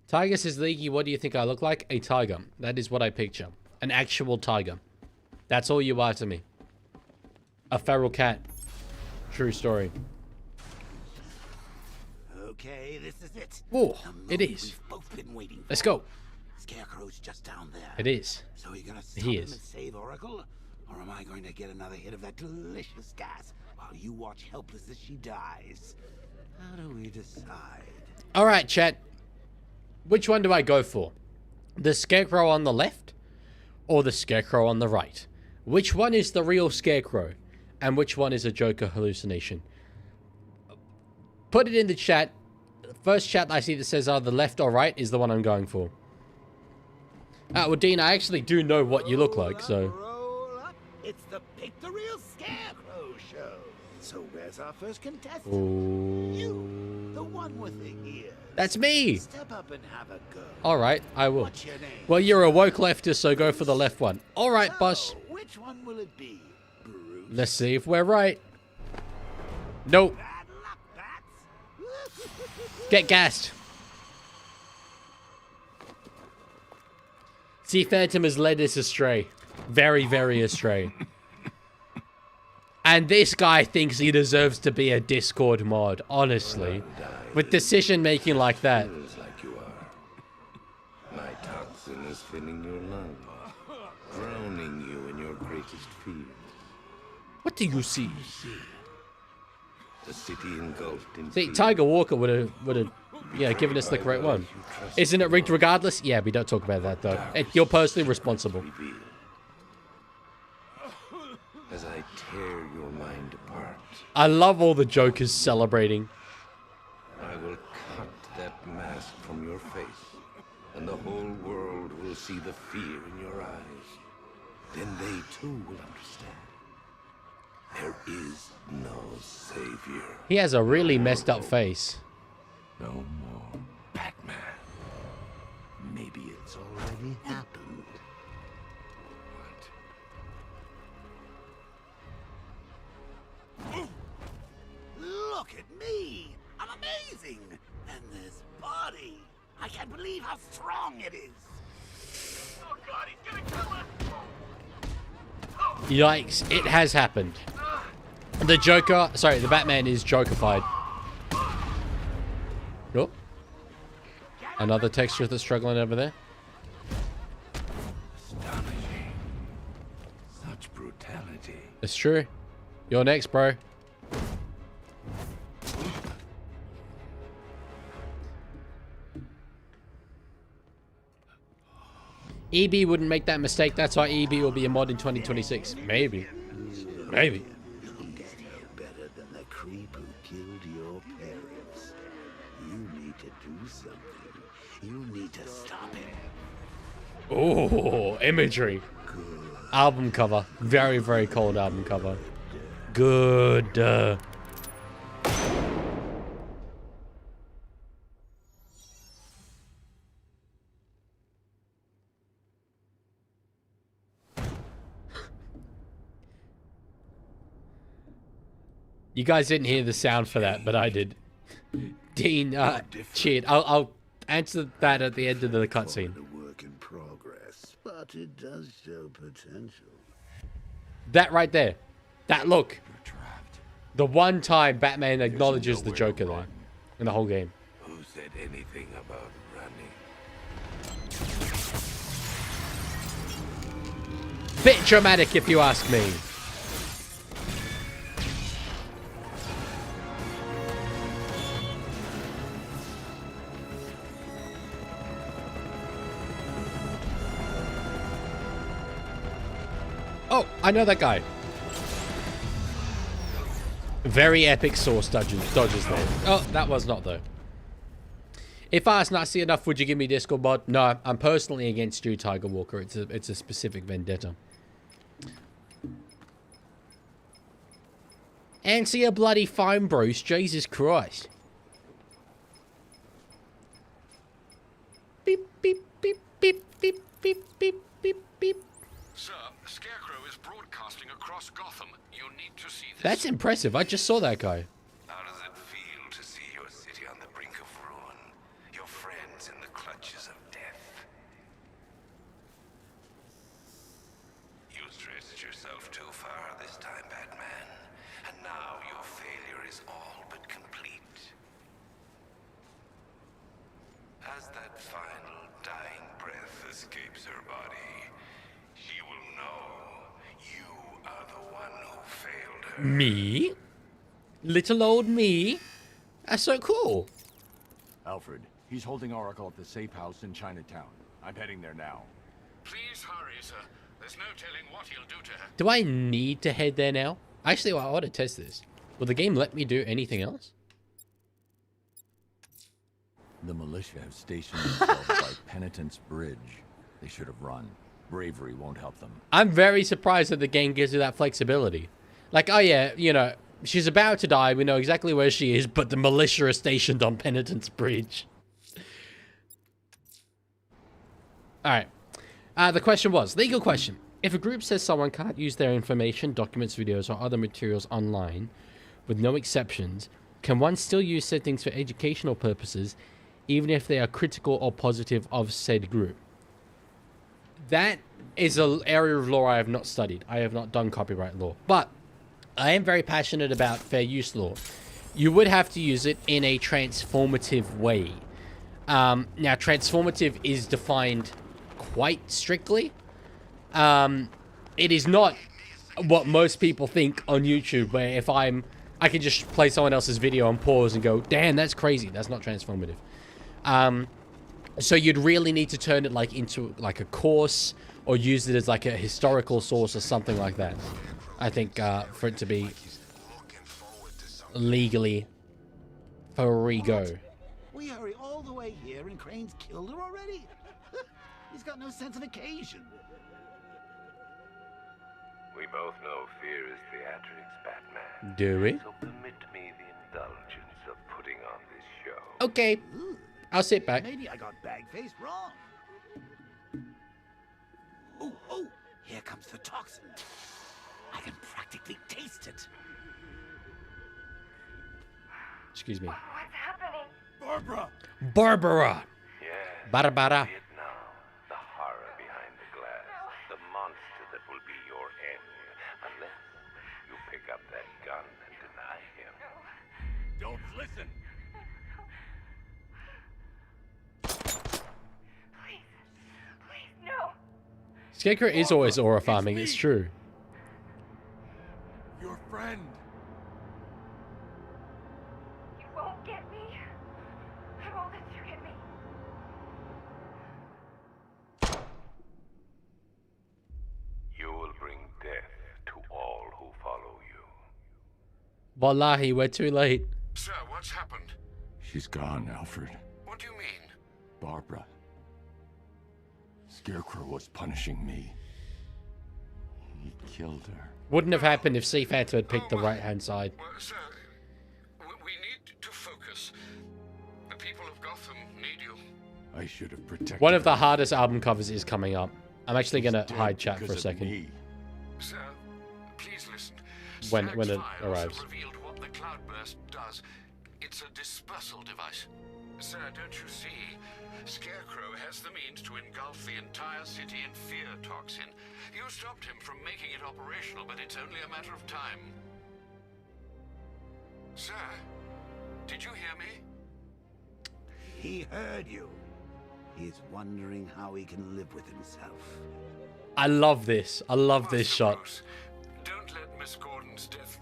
Tiger says, Leaky, what do you think I look like? A tiger. That is what I picture. An actual tiger. That's all you are to me. A feral cat. True story. Okay, this is it. Oh, The it moment is. We've both been waiting for. Let's go. Scarecrow's just down there. It is. So are you gonna stop He him is. and save Oracle? Or am I going to get another hit of that delicious gas while you watch helpless as she dies? How do we decide? All right, chat. Which one do I go for? The Scarecrow on the left or the Scarecrow on the right? Which one is the real Scarecrow and which one is a Joker hallucination? Put it in the chat. The first chat I see that says either left or right is the one I'm going for. Well, Dean, I actually do know what you look like, so... Roll up. It's the Pick the Real Scarecrow show. So where's our first contestant? Ooh. You, the one with the ears. That's me! Step up and have a go. Alright, I will. What's your name? Well, you're a woke leftist, so go for the left one. Alright, boss. So, which one will it be? Bruce? Let's see if we're right. Nope. Bad luck, bats. Get gassed. See, Phantom has led us astray. Very, very astray. And this guy thinks he deserves to be a Discord mod, honestly. With decision making like that. Feels like you are. My toxin is filling your lungs, drowning you in your greatest fears. What do you see? The city engulfed in See, fear. Tiger Walker would have, yeah, given us the correct one. Isn't it rigged regardless? Yeah, we don't talk about that though. You're personally responsible. Reveal. As I tear your mind apart, I love all the Jokers celebrating. I will cut that mask from your face, and the whole world will see the fear in your eyes. Then they too will understand. There is no savior. He has a really messed up face. No more Batman. Maybe it's already happened. Look at me! I'm amazing! And this body! I can't believe how strong it is! Oh god, he's gonna kill us! Yikes, it has happened. The Joker, sorry, the Batman is Joker-fied. Oh. Another texture that's struggling over there. Astonishing. Such brutality. It's true. You're next, bro. EB wouldn't make that mistake. That's why EB will be a mod in 2026. Maybe. Maybe. You'll get here better than the creep who killed your parents. You need to do something. You need to stop him. Oh, imagery. Album cover. Very, very cold album cover. Good. You guys didn't hear the sound for that, but I did. Dean, cheered. I'll answer that at the end of the cutscene. A work in progress, but But it does show potential. That right there. That look. You're trapped. The one time Batman acknowledges the Joker there in the whole game. Who said anything about running? Bit dramatic if you ask me. Oh, I know that guy. Very epic source dodges there. Oh, that was not though. If I asked not see enough, would you give me Discord mod? No, I'm personally against you, Tiger Walker. It's a specific vendetta. Answer your bloody phone, Bruce. Jesus Christ. Beep, beep, beep, beep, beep, beep, beep, beep, beep. Sir, Scarecrow is broadcasting across Gotham. You need to see this. That's impressive. I just saw that guy. How does it feel to see your city on the brink of ruin? Your friends in the clutches of death? You stretched yourself too far this time, Batman. And now your failure is all but complete. As that final dying breath escapes her body, she will know you are the one who failed her. Me? Little old me? That's so cool. Alfred, he's holding Oracle at the safe house in Chinatown. I'm heading there now. Please hurry, sir. There's no telling what he'll do to her. Do I need to head there now? Actually, I ought to test this. Will the game let me do anything else? The militia have stationed themselves by Penitence Bridge. They should have run. Bravery won't help them. I'm very surprised that the game gives you that flexibility. Like, oh yeah, you know, she's about to die. We know exactly where she is, but the militia are stationed on Penitence Bridge. Alright. The question was, legal question. If a group says someone can't use their information, documents, videos, or other materials online, with no exceptions, can one still use said things for educational purposes, even if they are critical or positive of said group? That is an area of law I have not studied. I have not done copyright law. But I am very passionate about fair use law. You would have to use it in a transformative way. Now, transformative is defined quite strictly. It is not what most people think on YouTube, where if I can just play someone else's video and pause and go, damn, that's crazy. That's not transformative. So you'd really need to turn it like into like a course, or use it as like a historical source or something like that. I think for it to be legally free go. We hurry all the way here and Crane's killed her already? He's got no sense of occasion. We both know fear is theatrics, Batman. Do we? So permit me the indulgence of putting on this show. Okay. Ooh, I'll sit back. maybe I got bag-faced wrong. Oh, here comes the toxin. I can practically taste it. Excuse me. What's happening? Barbara! Barbara! Yes. Barbara. See it now. The horror behind the glass. The monster that will be your end. Unless you pick up that gun and deny him. Don't listen! Please, no. Scarecrow is always aura farming, it's true. Your friend! You won't get me. I won't let you get me. You will bring death to all who follow you. Wallahi, we're too late. Sir, what's happened? She's gone, Alfred. What do you mean? Barbara. Scarecrow was punishing me. He killed her. Wouldn't have happened if Seafatter had picked the right-hand side. Well, sir, we need to focus. The people of Gotham need you. I should have protected One of the her. hardest album covers is coming up. I'm actually She's going to dead hide chat for because a of second. me. Sir, please listen. When Stack's it files arrives. have revealed what the cloudburst does. It's It's a dispersal device. Sir, don't you see? Scarecrow has the means to engulf the entire city in fear toxin. You stopped him from making it operational, but it's only a matter of time. Sir, did you hear me? He heard you. He's wondering how he can live with himself. I love this. I love this Master shot. Bruce, don't let Miss Gordon's death...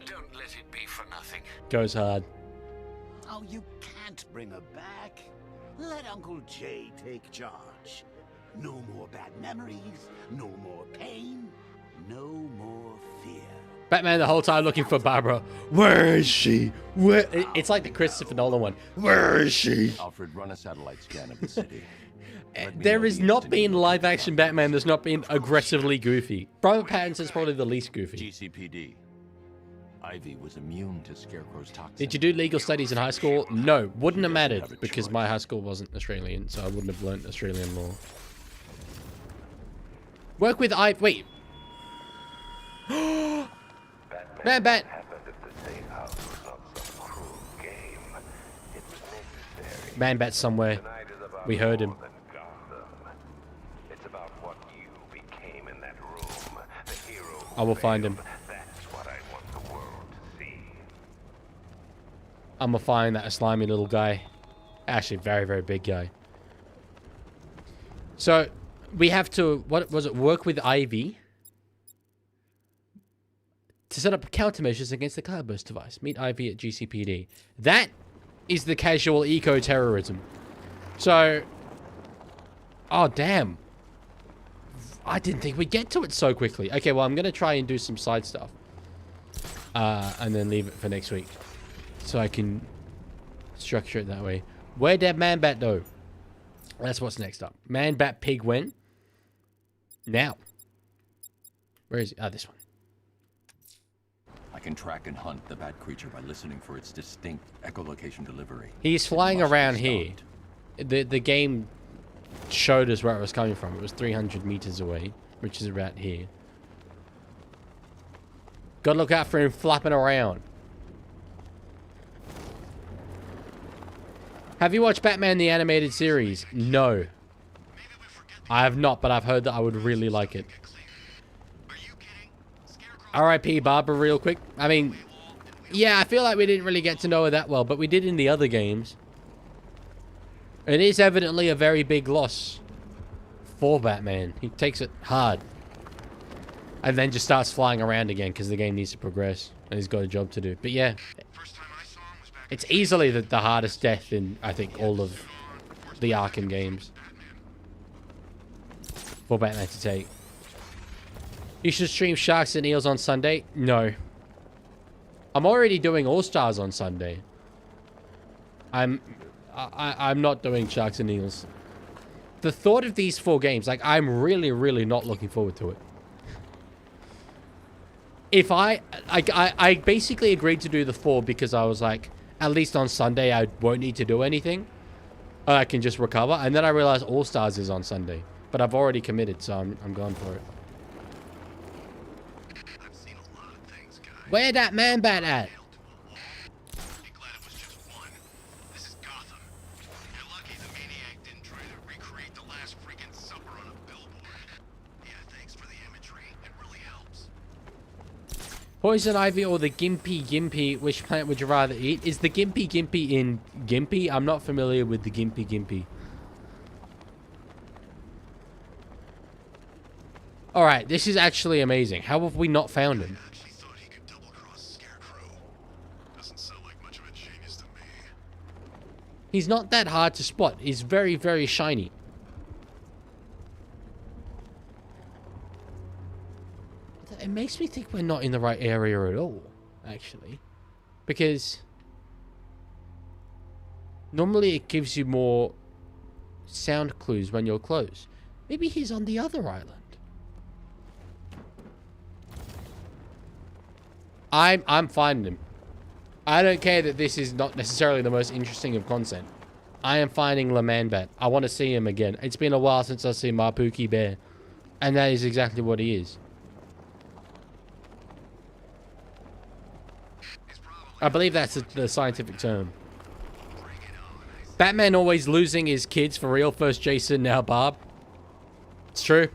Don't let it be for nothing. Goes hard. Oh, you can't bring her back. Let Uncle Jay take charge. No more bad memories, no more pain, no more fear. Batman the whole time looking for Barbara. Where is she? Where? It's like the Christopher Nolan one. Where is she? Alfred, run a satellite scan of the city. There has not been live action Batman that's not been aggressively goofy. Robert Pattinson's probably the least goofy. GCPD. Ivy was immune to Scarecrow's toxin. Did you do legal studies in high school? No, wouldn't have mattered because my high school wasn't Australian, so I wouldn't have learnt Australian law. Work with wait. Man Bat. Man Bat's somewhere. We heard him. It's about what you became in that room. The hero I will find him. That's what I want the world to see. I'm gonna find that slimy little guy. Actually, very, very big guy. So, we have to, what was it, work with Ivy to set up countermeasures against the cloudburst device. Meet Ivy at GCPD. That is the casual eco-terrorism. So, oh damn. I didn't think we'd get to it so quickly. Okay, well, I'm going to try and do some side stuff. And then leave it for next week. So I can structure it that way. Where did Man Bat go? That's what's next up. Man Bat Pig when? Now. Where is he? Ah, this one. I can track and hunt the bat creature by listening for its distinct echolocation delivery. He's flying around here. The game showed us where it was coming from. It was 300 meters away, which is about here. Gotta look out for him flapping around. Have you watched Batman the Animated Series? No. I have not, but I've heard that I would really like it. R.I.P. Barbara real quick. I mean, yeah, I feel like we didn't really get to know her that well, but we did in the other games. It is evidently a very big loss for Batman. He takes it hard. And then just starts flying around again because the game needs to progress. And he's got a job to do. But yeah, it's easily the hardest death in, I think, all of the Arkham games. For Batman to take. You should stream Sharks and Eels on Sunday? No. I'm already doing All-Stars on Sunday. I'm not doing Sharks and Eels. The thought of these 4 games, like, I'm really, really not looking forward to it. If I basically agreed to do the 4 because I was like, at least on Sunday I won't need to do anything. I can just recover. And then I realized All-Stars is on Sunday. But I've already committed, so I'm going for it. Where that Man Bat at? Be glad it was just one. This is Gotham. You're lucky the maniac didn't try to recreate the last freaking supper on a billboard. Yeah, thanks for the imagery. It really helps. Poison Ivy or the Gimpy? Which plant would you rather eat? Is the Gimpy in Gimpy? I'm not familiar with the Gimpy. Alright, this is actually amazing. How have we not found him? He's not that hard to spot. He's very, very shiny. It makes me think we're not in the right area at all, actually. Because normally it gives you more sound clues when you're close. Maybe he's on the other island. I'm finding him. I don't care that this is not necessarily the most interesting of content. I am finding Le Man Bat. I want to see him again. It's been a while since I've seen my Pookie Bear. And that is exactly what he is. He's probably I believe that's the scientific term. Batman always losing his kids for real. First Jason, now Barb. It's true.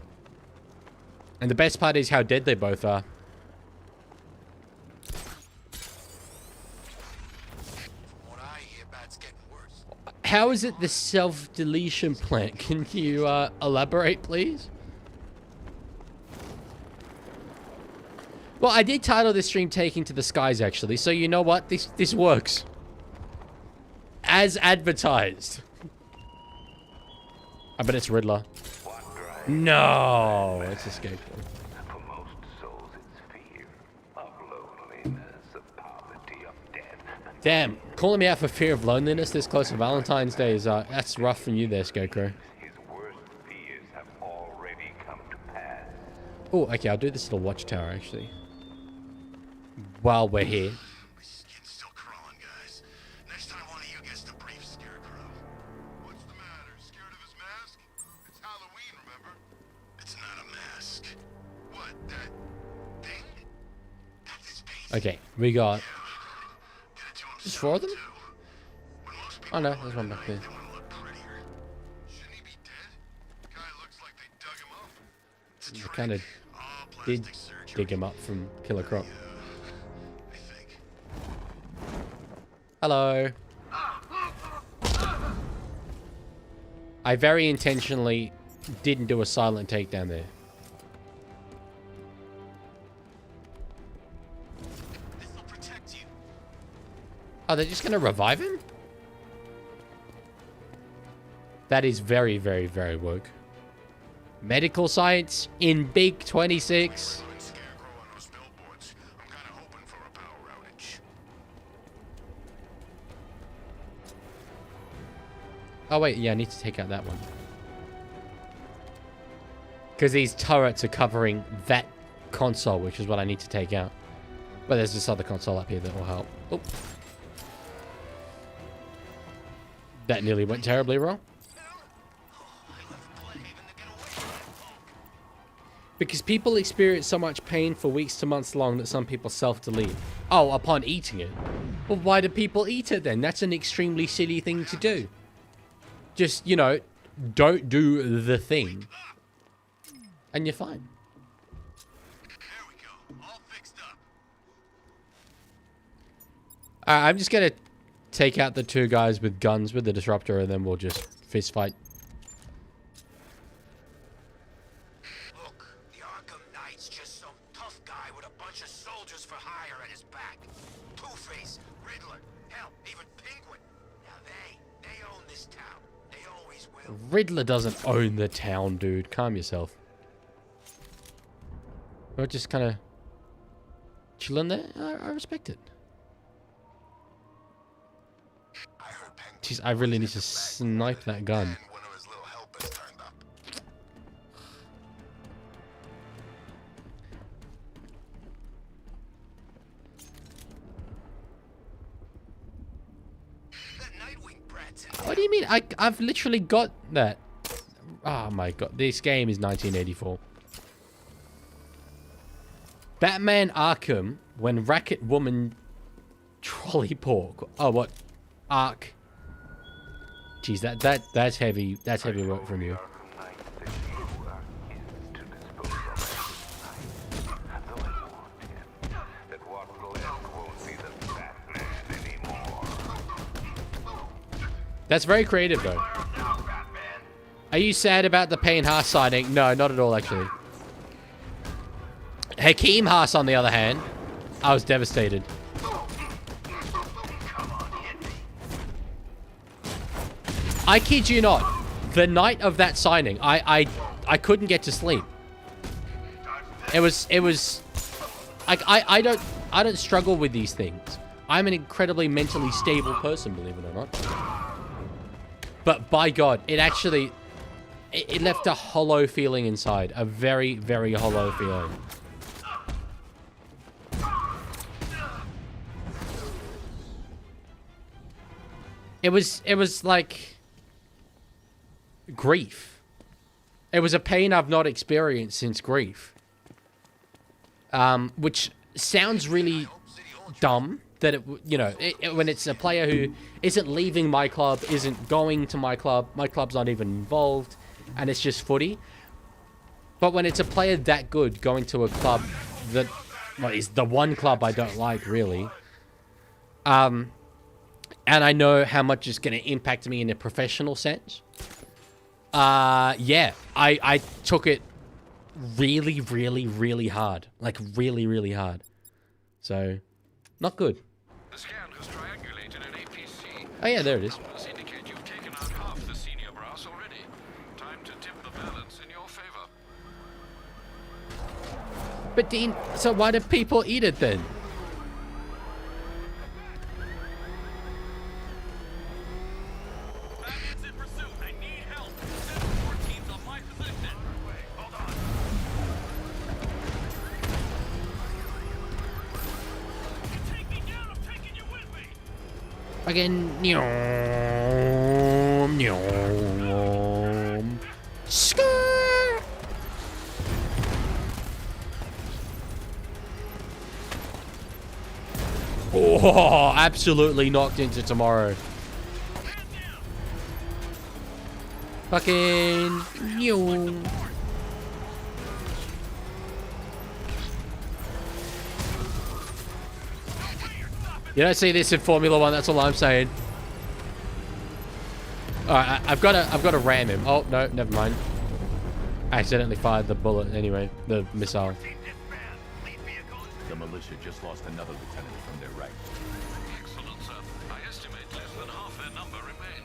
And the best part is how dead they both are. How is it the self-deletion plant? Can you elaborate, please? Well, I did title this stream Taking to the Skies, actually. So you know what? This works. As advertised. I bet it's Riddler. No, it's a skateboard. For most souls, it's fear of loneliness, of poverty, of death. Damn, calling me out for fear of loneliness this close to Valentine's Day is, that's rough from you there, Scarecrow. His worst fears have already come to pass. Oh, okay, I'll do this little watchtower, actually. While we're here. My skin's still crawling, guys. Next time one of you gets to brief Scarecrow. What's the matter? Scared of his mask? It's Halloween, remember? It's not a mask. What, that thing? That's his face. Okay, we got... Just 4 of them? Oh no, there's one back there. Shouldn't he be dead? Guy looks like they dug him up. It's a They trick. kind of All did plastic surgery. dig him up from Killer Croc. I think. Hello. I very intentionally didn't do a silent takedown there. This'll protect you. Oh, they're just going to revive him? That is very, very, very woke. Medical science in Big 26. Ruin Scarecrow on those billboards. I'm kind of hoping for a power outage. Oh, wait. Yeah, I need to take out that one. Because these turrets are covering that console, which is what I need to take out. But there's this other console up here that will help. Oh. That nearly went terribly wrong. Because people experience so much pain for weeks to months long that some people self-delete. Oh, upon eating it. Well, why do people eat it then? That's an extremely silly thing to do. Just, you know, don't do the thing. And you're fine. There we go. All fixed up. I'm just going to take out the 2 guys with guns with the disruptor and then we'll just fist fight. Look, the Arkham Knight's just some tough guy with a bunch of soldiers for hire at his back. Two-Face, Riddler, hell, even Penguin. Now they own this town. They always will. Riddler doesn't own the town, dude. Calm yourself. We're just kind of chilling there. I respect it. Jeez, I really need to snipe that gun. And one of his little helpers turned up. That Nightwing brat's in What do you mean? I've literally got that. Oh my god. This game is 1984. Batman Arkham, when Racket Woman Trolley Pork. Oh, what? Ark. Jeez, that's heavy. That's heavy work from you. That's very creative, though. Are you sad about the Payne Haas signing? No, not at all, actually. Hakeem Haas, on the other hand, I was devastated. I kid you not. The night of that signing, I couldn't get to sleep. It was like I don't struggle with these things. I'm an incredibly mentally stable person, believe it or not. But by God, it actually it left a hollow feeling inside, a very, very hollow feeling. It was like grief. It was a pain I've not experienced since grief. Which sounds really dumb that it, you know, when it's a player who isn't leaving my club, isn't going to my club's not even involved, and it's just footy. But when it's a player that good going to a club that, well, is the one club I don't like, really, and I know how much it's going to impact me in a professional sense, yeah, I took it really, really, really hard. Like, really, really hard. So, not good. The scan has triangulated an APC. Oh, yeah, there it is. Numbers indicate you've taken out half the senior brass already. Time to tip the balance in your favor. But Dean, so why do people eat it then? Batman's in pursuit. I need help. 714's on my position. Hold on. You take me down, I'm taking you with me. Again, nyom, nyom. Skrrr. Oh, absolutely knocked into tomorrow. Fucking nyom. You don't see this in Formula One, that's all I'm saying. Alright, I've got to ram him. Oh, no, never mind. I accidentally fired the bullet anyway, the missile. The militia just lost another lieutenant from their ranks. Excellent, sir. I estimate less than half their number remain.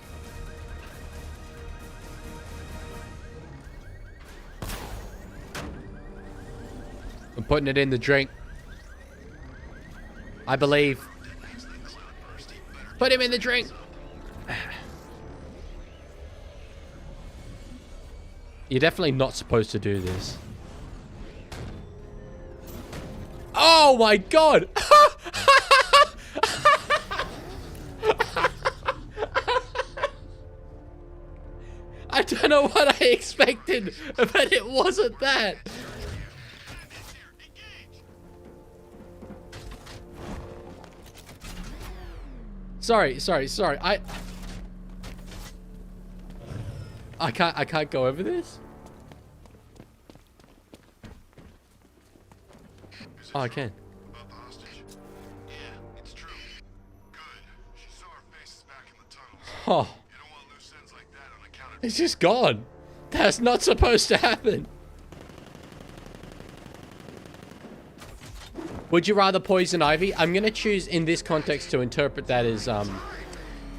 I'm putting it in the drink. I believe. Put him in the drink. You're definitely not supposed to do this. Oh my god! I don't know what I expected, but it wasn't that. Sorry. I can't go over this. Oh, I can. About the hostage? Yeah, it's true. Good. She saw our faces back in the tunnels. Oh, You don't want loose ends like that on account of... it's just gone. That's not supposed to happen. Would you rather poison ivy? I'm gonna choose in this context to interpret that as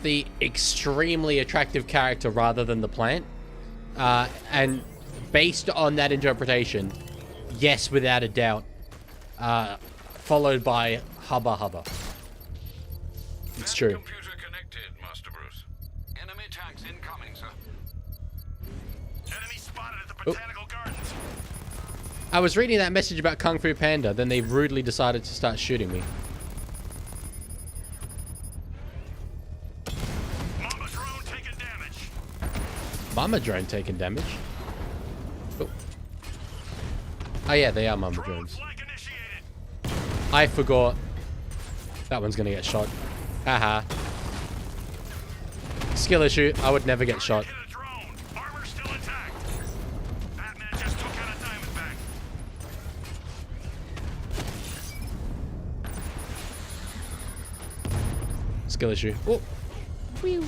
the extremely attractive character rather than the plant. And based on that interpretation, yes, without a doubt. Followed by hubba hubba. It's true. Computer connected, Master Bruce. Enemy tanks incoming, sir. Enemy spotted at the Botanical Gardens. I was reading that message about Kung Fu Panda, then they rudely decided to start shooting me. Mama drone taking damage. Mama drone taking damage? Oh, oh yeah, they are mama drones. Flag initiated. I forgot. That one's gonna get shot. Haha. Skill issue. I would never get shot. Hit a drone. Armor still intact. Batman just took out a Diamondback. Skill issue. Oh. Whew.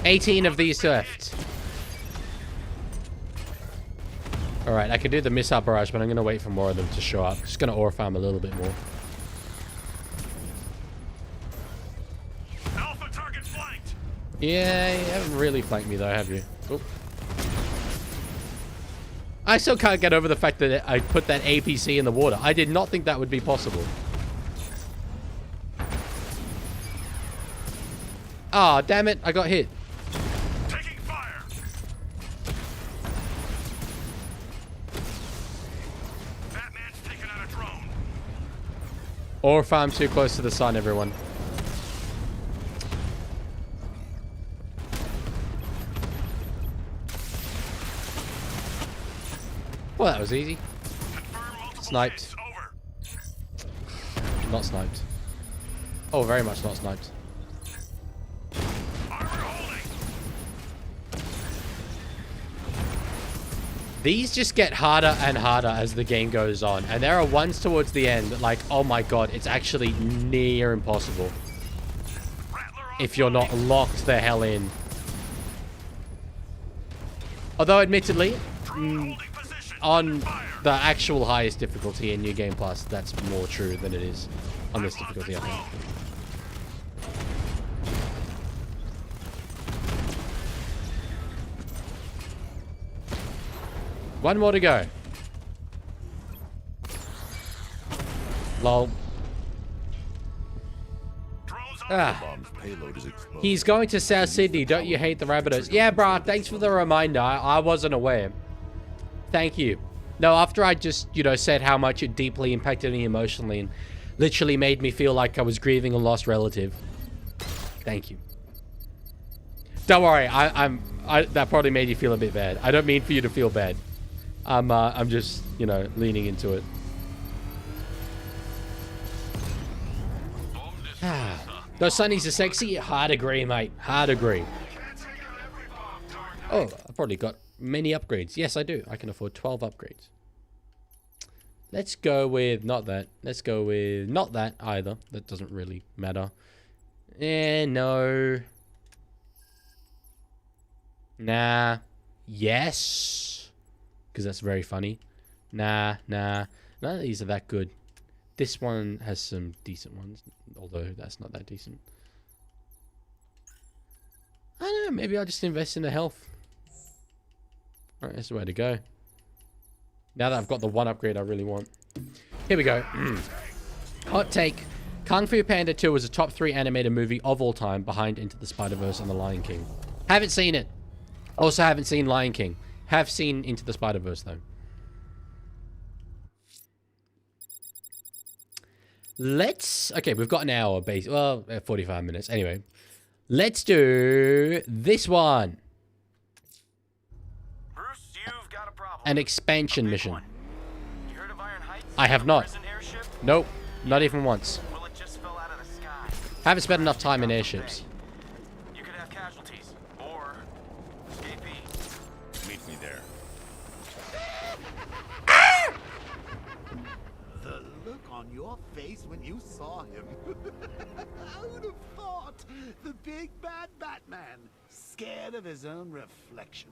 $18 of these left. Alright, I can do the missile barrage, but I'm going to wait for more of them to show up. Just going to ore farm a little bit more. Alpha target flanked. Yeah, you haven't really flanked me though, have you? Oh. I still can't get over the fact that I put that APC in the water. I did not think that would be possible. Ah, damn it, I got hit. Taking fire. Batman's taken out a drone. Ore farm too close to the sun, everyone. Well, that was easy. Sniped. Not sniped. Oh, very much not sniped. These just get harder and harder as the game goes on. And there are ones towards the end, like, oh my god, it's actually near impossible. If you're not locked the hell in. Although, admittedly, on the actual highest difficulty in New Game Plus, that's more true than it is on this difficulty, I think. One more to go. Lol. Ah. He's going to South Sydney. Don't you hate the Rabbitohs? Yeah, brah. Thanks for the reminder. I wasn't aware. Thank you. No, after I just, you know, said how much it deeply impacted me emotionally and literally made me feel like I was grieving a lost relative. Thank you. Don't worry. That probably made you feel a bit bad. I don't mean for you to feel bad. I'm just, you know, leaning into it. Those sunnies are sexy. Hard agree, mate. Hard agree. Oh, I've probably got many upgrades. Yes, I do. I can afford 12 upgrades. Let's go with not that. Let's go with not that either. That doesn't really matter. No. Nah. Yes. Because that's very funny. Nah. None of these are that good. This one has some decent ones, although that's not that decent. I don't know, maybe I'll just invest in the health. Alright, that's the way to go. Now that I've got the one upgrade I really want. Here we go. Hot take. Kung Fu Panda 2 is a top 3 animated movie of all time, behind Into the Spider-Verse and The Lion King. Haven't seen it. Also haven't seen Lion King. Have seen Into the Spider-Verse, though. Let's... Okay, we've got an hour, base. Well, 45 minutes. Anyway. Let's do this one. Bruce, you've got a problem. An expansion mission. You heard of Iron Heights? I have not. Prison airship? Nope. Not even once. Well, it just fell out of the sky. Haven't spent enough time in airships. You could have casualties. Or... escapees. Meet me there. The look on your face when you saw him. I would have thought the big bad Batman, scared of his own reflection.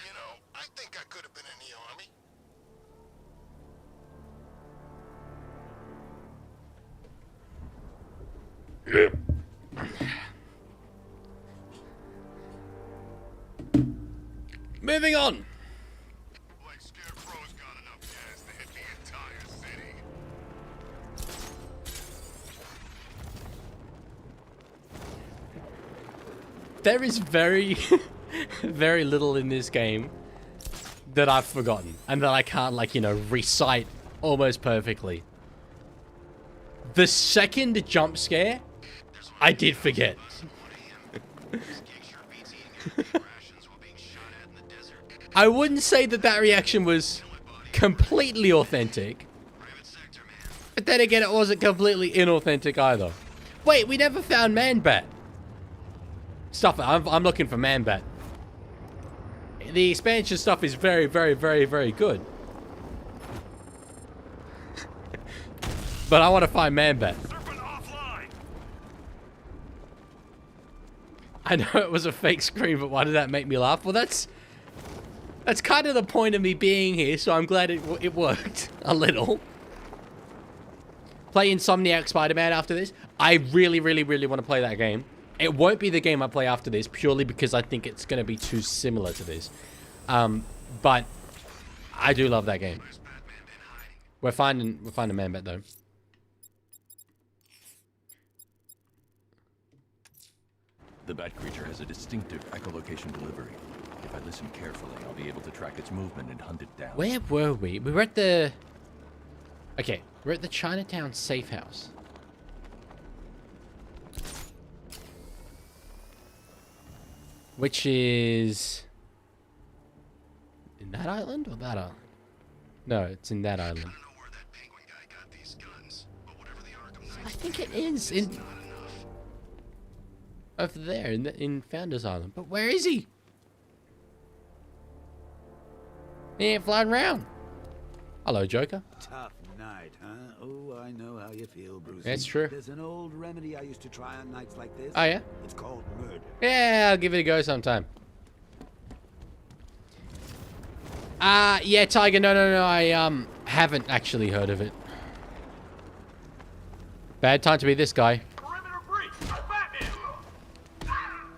You know, I think I could have been in the army. Moving on. Like Scarecrow's got enough gas to hit the entire city. There is very, very little in this game that I've forgotten and that I can't, like, you know, recite almost perfectly. The second jump scare, I did forget. I wouldn't say that that reaction was completely authentic. But then again, it wasn't completely inauthentic either. Wait, we never found Man-Bat. Stuff it. I'm looking for Man-Bat. The expansion stuff is very, very, very, very good. But I want to find Man-Bat. I know it was a fake scream, but why did that make me laugh? Well, that's kind of the point of me being here, so I'm glad it worked a little. Play Insomniac Spider-Man after this. I really, really, really want to play that game. It won't be the game I play after this, purely because I think it's going to be too similar to this. But I do love that game. We're finding Man-Bat though. The Bat creature has a distinctive echolocation delivery. If I listen carefully, I'll be able to track its movement and hunt it down. Where were we? We were at the Okay, we're at the Chinatown safe house. Which is... in that island or that island? No, it's in that island. I think it is in... over there, in Founders Island. But where is he? He ain't flying around. Hello, Joker. Tough night, huh? Oh, I know how you feel, Bruce. That's true. There's an old remedy I used to try on nights like this. Oh, yeah? It's called murder. Yeah, I'll give it a go sometime. Yeah, Tiger, no, I, haven't actually heard of it. Bad time to be this guy. Perimeter breach! Batman!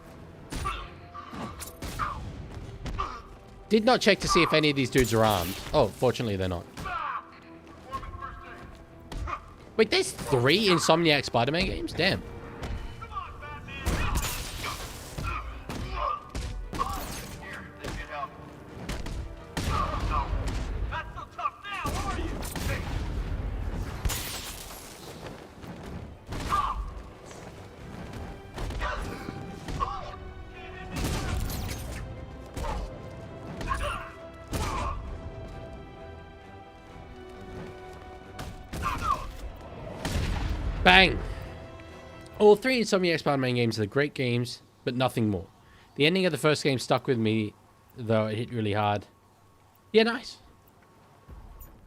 Did not check to see if any of these dudes are armed. Oh, fortunately they're not. Wait, there's 3 Insomniac Spider-Man games? Damn. Bang! All 3 Insomniac Spider-Man games are great games, but nothing more. The ending of the first game stuck with me, though it hit really hard. Yeah, nice.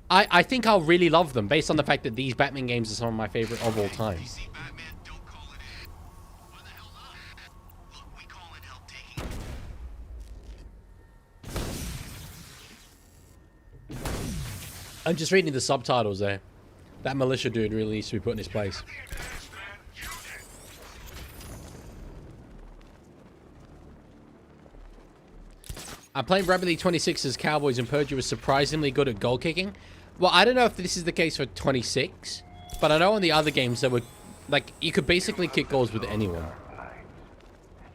I think I'll really love them, based on the fact that these Batman games are some of my favorite of all time. I'm just reading the subtitles there. That militia dude really needs to be put in his place. I'm playing Rugby League 26 as Cowboys, and Purdy was surprisingly good at goal kicking. Well, I don't know if this is the case for 26, but I know in the other games there were, like, you could basically kick goals with anyone.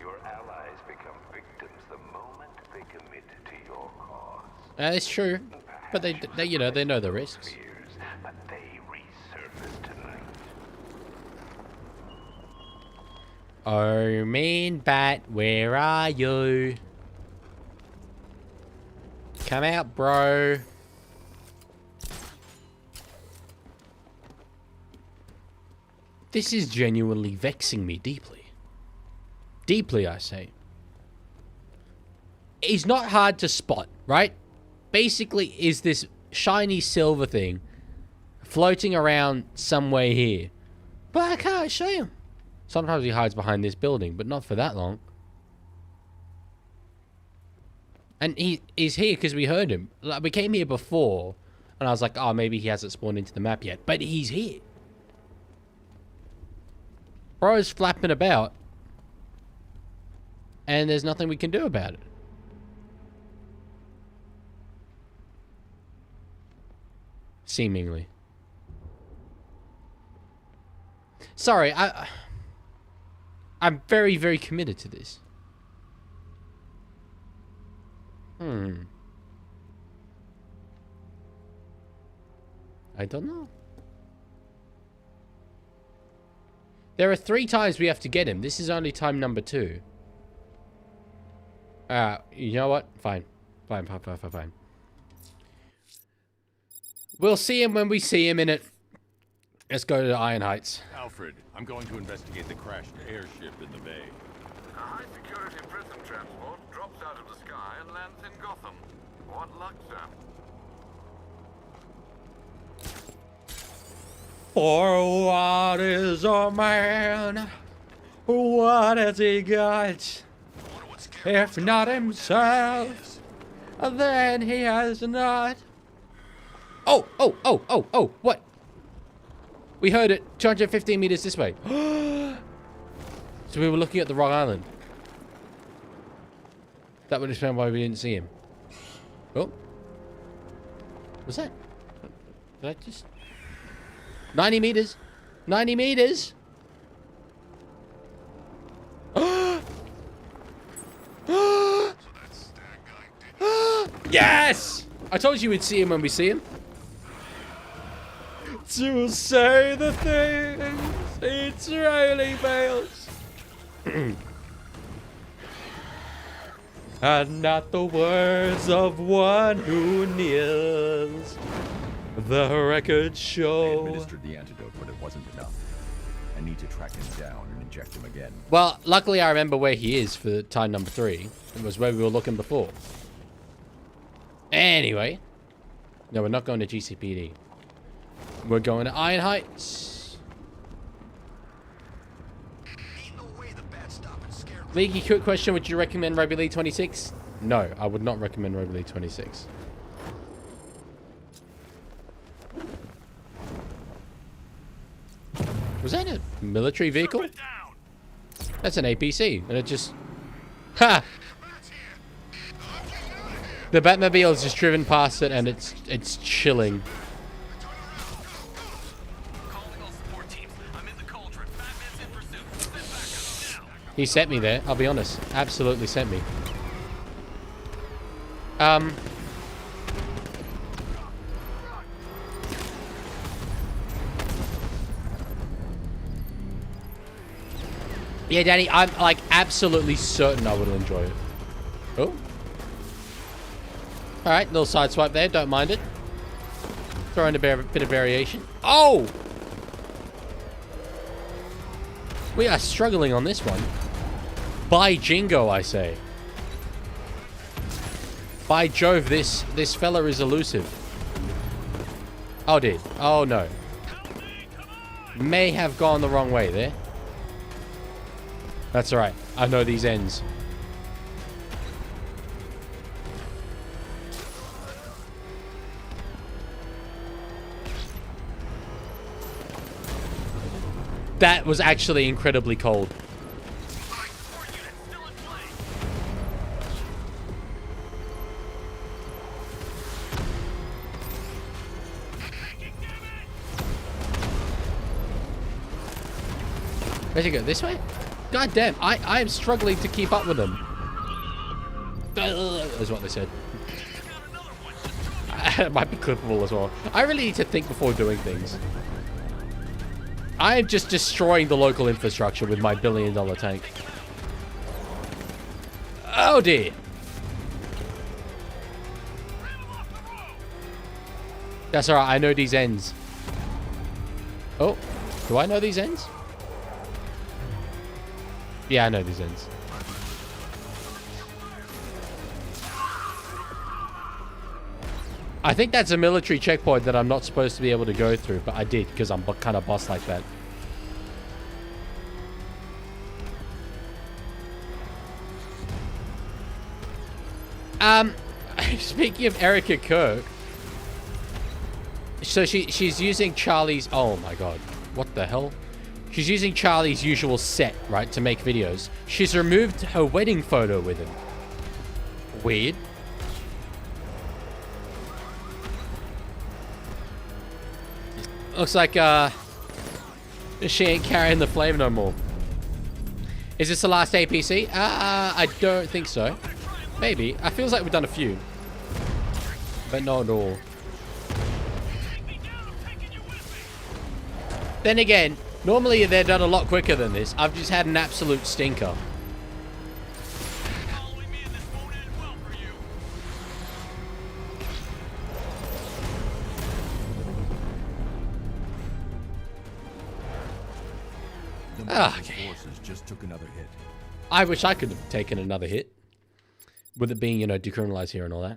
Your allies become victims the moment they commit to your cause. It's true, but they you know, they know the risks. But they resurface tonight. Oh, mean bat, where are you? Come out, bro. This is genuinely vexing me deeply. Deeply, I say. He's not hard to spot, right? Basically, is this shiny silver thing floating around somewhere here. But I can't show him. Sometimes he hides behind this building, but not for that long. And he's here because we heard him. Like, we came here before, and I was like, oh, maybe he hasn't spawned into the map yet. But he's here. Bro's flapping about, and there's nothing we can do about it. Seemingly. Sorry, I'm very, very committed to this. I don't know. There are 3 times we have to get him. This is only time number 2. You know what? Fine. Fine. We'll see him when we see him in it. Let's go to the Iron Heights. Alfred, I'm going to investigate the crashed airship in the bay. A high-security prison transport drops out of the sky and lands in Gotham. What luck, sir? For what is a man? What has he got? If not himself, then he has not. Oh, what? We heard it. 215 meters this way. So we were looking at the wrong island. That would explain why we didn't see him. Oh. What's that? Did I just... 90 meters. 90 meters. Yes! I told you we'd see him when we see him. to say the things it really fails. And not the words of one who kneels. The record I show. administered the antidote, but it wasn't enough. I need to track him down and inject him again. Well, luckily I remember where he is for time number 3. It was where we were looking before. Anyway. No, we're not going to GCPD. We're going to Iron Heights. Leaky, quick question. Would you recommend Rugby League 26? No, I would not recommend Rugby League 26. Was that a military vehicle? That's an APC, and it just... Ha! The Batmobile's just driven past it, and it's chilling. He sent me there, I'll be honest. Absolutely sent me. Yeah, Danny, I'm like absolutely certain I will enjoy it. Oh. Alright, little side swipe there, don't mind it. Throw in a bit of variation. Oh! We are struggling on this one. By Jingo, I say. By Jove, this fella is elusive. Oh, dear. Oh, no. May have gone the wrong way there. That's alright. I know these ends. That was actually incredibly cold. Where'd you go? This way? God damn, I am struggling to keep up with them. Is what they said. It might be clippable as well. I really need to think before doing things. I am just destroying the local infrastructure with my $1 billion tank. Oh dear. That's alright, I know these ends. Oh, do I know these ends? Yeah, I know these ends. I think that's a military checkpoint that I'm not supposed to be able to go through, but I did because I'm kind of boss like that. Speaking of Erica Kirk, so she's using Charlie's... Oh my god, what the hell? She's using Charlie's usual set, right, to make videos. She's removed her wedding photo with him. Weird. Looks like, she ain't carrying the flame no more. Is this the last APC? I don't think so. Maybe. I feels like we've done a few. But not all. Then again, normally they're done a lot quicker than this. I've just had an absolute stinker. Okay. Forces just took another hit. I wish I could have taken another hit. With it being, you know, decriminalized here and all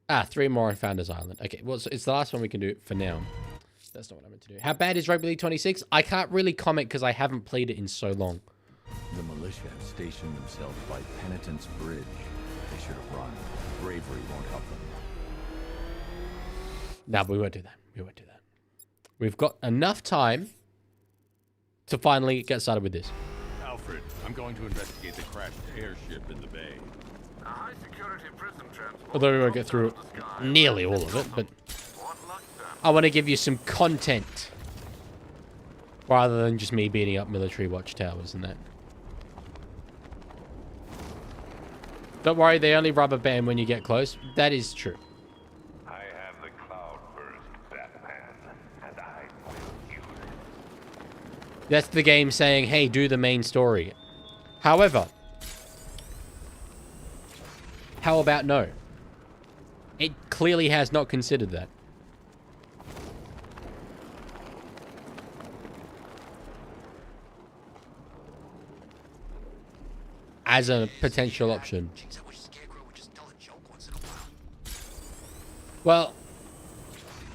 that. 3 more on Founders Island. Okay, well, so it's the last one we can do for now. That's not what I meant to do. How bad is Rugby League 26? I can't really comment because I haven't played it in so long. The militia have stationed themselves by Penitence Bridge. They should have run. Bravery won't help them. No, we won't do that. We won't do that. We've got enough time to finally get started with this. Alfred, I'm going to investigate the crashed airship in the bay. A high-security prison transport. Although we won't get through nearly all of it, but I want to give you some content rather than just me beating up military watchtowers and that. Don't worry, they only rubber band when you get close. That is true. I have the cloudburst, Batman. That's the game saying, hey, do the main story. However, how about no? It clearly has not considered that. As a potential option. Jeez, I wish Scarecrow would just tell a joke once in a while. Well,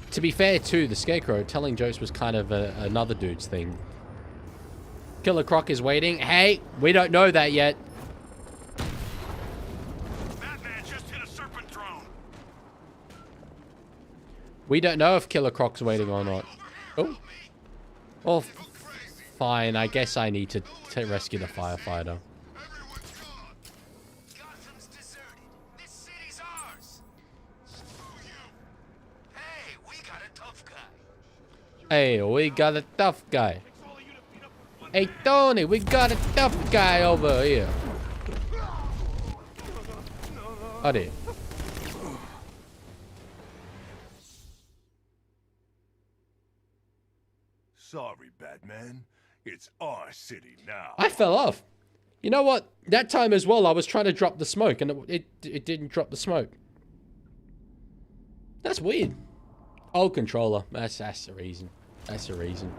to be fair too, the Scarecrow telling jokes was kind of another dude's thing. Killer Croc is waiting. Hey, we don't know that yet. Batman just hit a serpent drone. We don't know if Killer Croc's waiting or not. Oh. Well, fine. I guess I need to rescue the firefighter. Everyone's gone. Gotham's deserted. This city's ours. Screw you. Hey, we got a tough guy. Hey, we got a tough guy. Hey, Tony, we got a tough guy over here. Oh, dear. Sorry, Batman. It's our city now. I fell off. You know what? That time as well, I was trying to drop the smoke, and it didn't drop the smoke. That's weird. Old controller. That's the reason. That's the reason.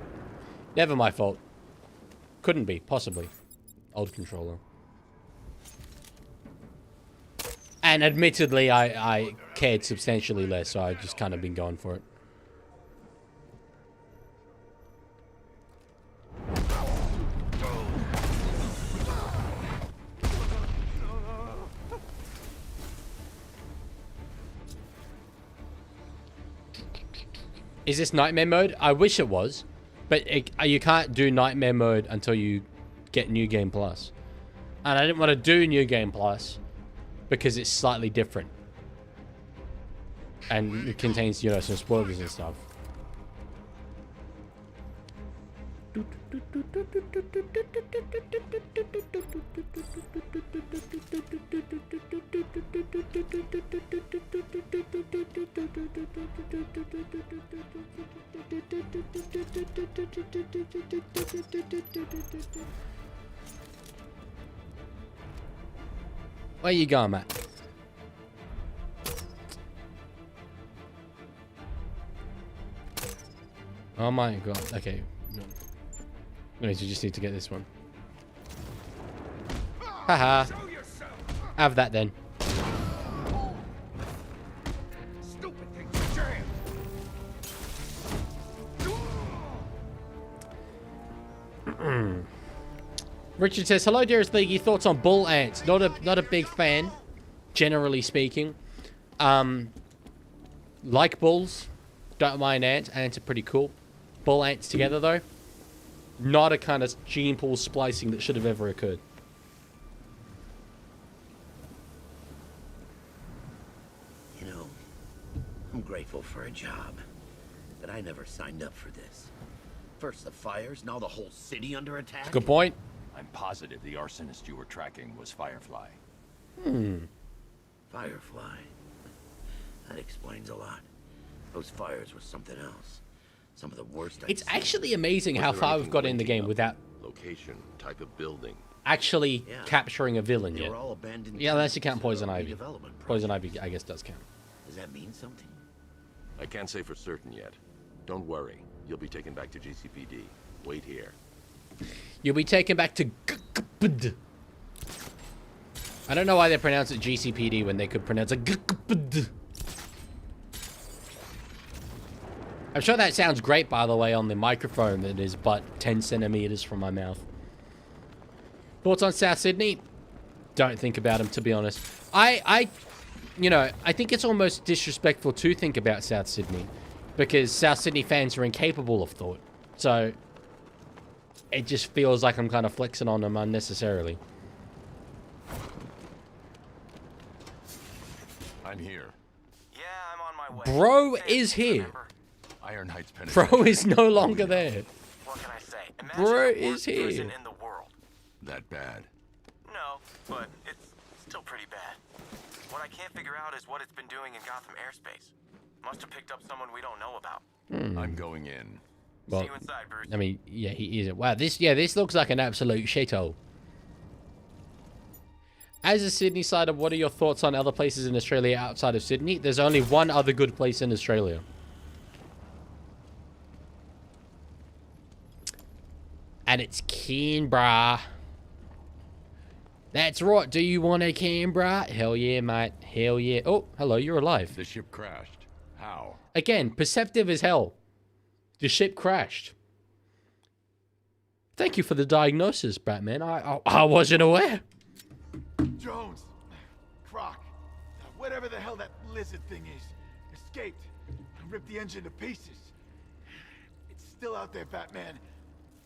Never my fault. Couldn't be, possibly. Old controller. And admittedly, I cared substantially less, so I've just kind of been going for it. Is this nightmare mode? I wish it was. But you can't do nightmare mode until you get New Game Plus. And I didn't want to do New Game Plus because it's slightly different. And it contains, you know, some spoilers and stuff. Where you going, Matt? Oh my god. Okay. No, you just need to get this one. Haha. Have that then. Stupid thing, jam. Richard says, hello, dearest Leaguey. Thoughts on bull ants? Not a big fan, generally speaking. Like bulls. Don't mind ants. Ants are pretty cool. Bull ants together, though. Not a kind of gene pool splicing that should have ever occurred. You know, I'm grateful for a job, but I never signed up for this. First the fires, now the whole city under attack. Good point. I'm positive the arsonist you were tracking was Firefly. Firefly. That explains a lot. Those fires were something else. Some of the worst. It's actually amazing how far we've got in the game without location, type of building, actually capturing a villain yet. All abandoned Yeah, unless you count Poison Ivy. redevelopment Poison Ivy, I guess, does count. Does that mean something? I can't say for certain yet. Don't worry. You'll be taken back to GCPD. Wait here. You'll be taken back to GCPD. I don't know why they pronounce it GCPD when they could pronounce it GCPD. I'm sure that sounds great, by the way, on the microphone that is but 10 centimeters from my mouth. Thoughts on South Sydney? Don't think about them, to be honest. You know, I think it's almost disrespectful to think about South Sydney because South Sydney fans are incapable of thought. So it just feels like I'm kind of flexing on them unnecessarily. I'm here. Yeah, I'm on my way. Bro is here. Iron Heights Bro is no longer there. What can I say? Bro Imagine the is worst here. prison in the world. That bad. No, but it's still pretty bad. What I can't figure out is what it's been doing in Gotham airspace. Must have picked up someone we don't know about. I'm going in. Well, See you inside, Bruce. I mean, yeah, he isn't. Wow, this looks like an absolute shithole. As a Sydney sider, what are your thoughts on other places in Australia outside of Sydney? There's only one other good place in Australia. And it's Canberra. That's right. Do you want a Canberra? Hell yeah, mate. Hell yeah. Oh, hello, you're alive. The ship crashed. How? Again, perceptive as hell. The ship crashed. Thank you for the diagnosis, Batman. I wasn't aware. Jones, Croc, whatever the hell that lizard thing is, escaped and ripped the engine to pieces. It's still out there, Batman,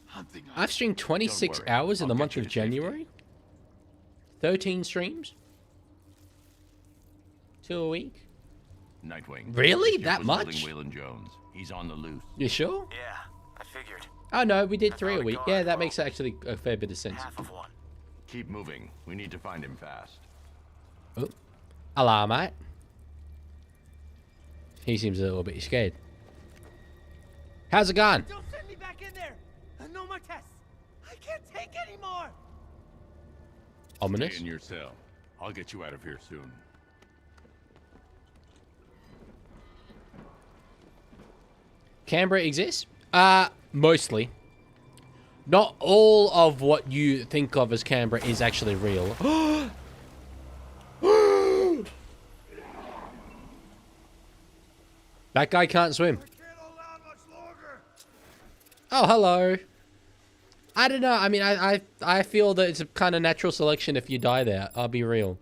hunting us. I've streamed 26 hours in the month of January. 13 streams. 2 a week. Nightwing. Really? The ship That was much? holding Waylon Jones. He's on the loose. You sure? Yeah, I figured. Oh no, we did 3 a found a week. guard, Yeah, that well, makes actually a fair bit of sense. Half of one. Keep moving. We need to find him fast. Oh. Hello, mate. He seems a little bit scared. How's it going? Don't send me back in there. No more tests. I can't take anymore. Ominous. Stay in your cell. I'll get you out of here soon. Canberra exists? Mostly. Not all of what you think of as Canberra is actually real. That guy can't swim. Oh, hello. I don't know. I mean, I feel that it's a kind of natural selection if you die there. I'll be real.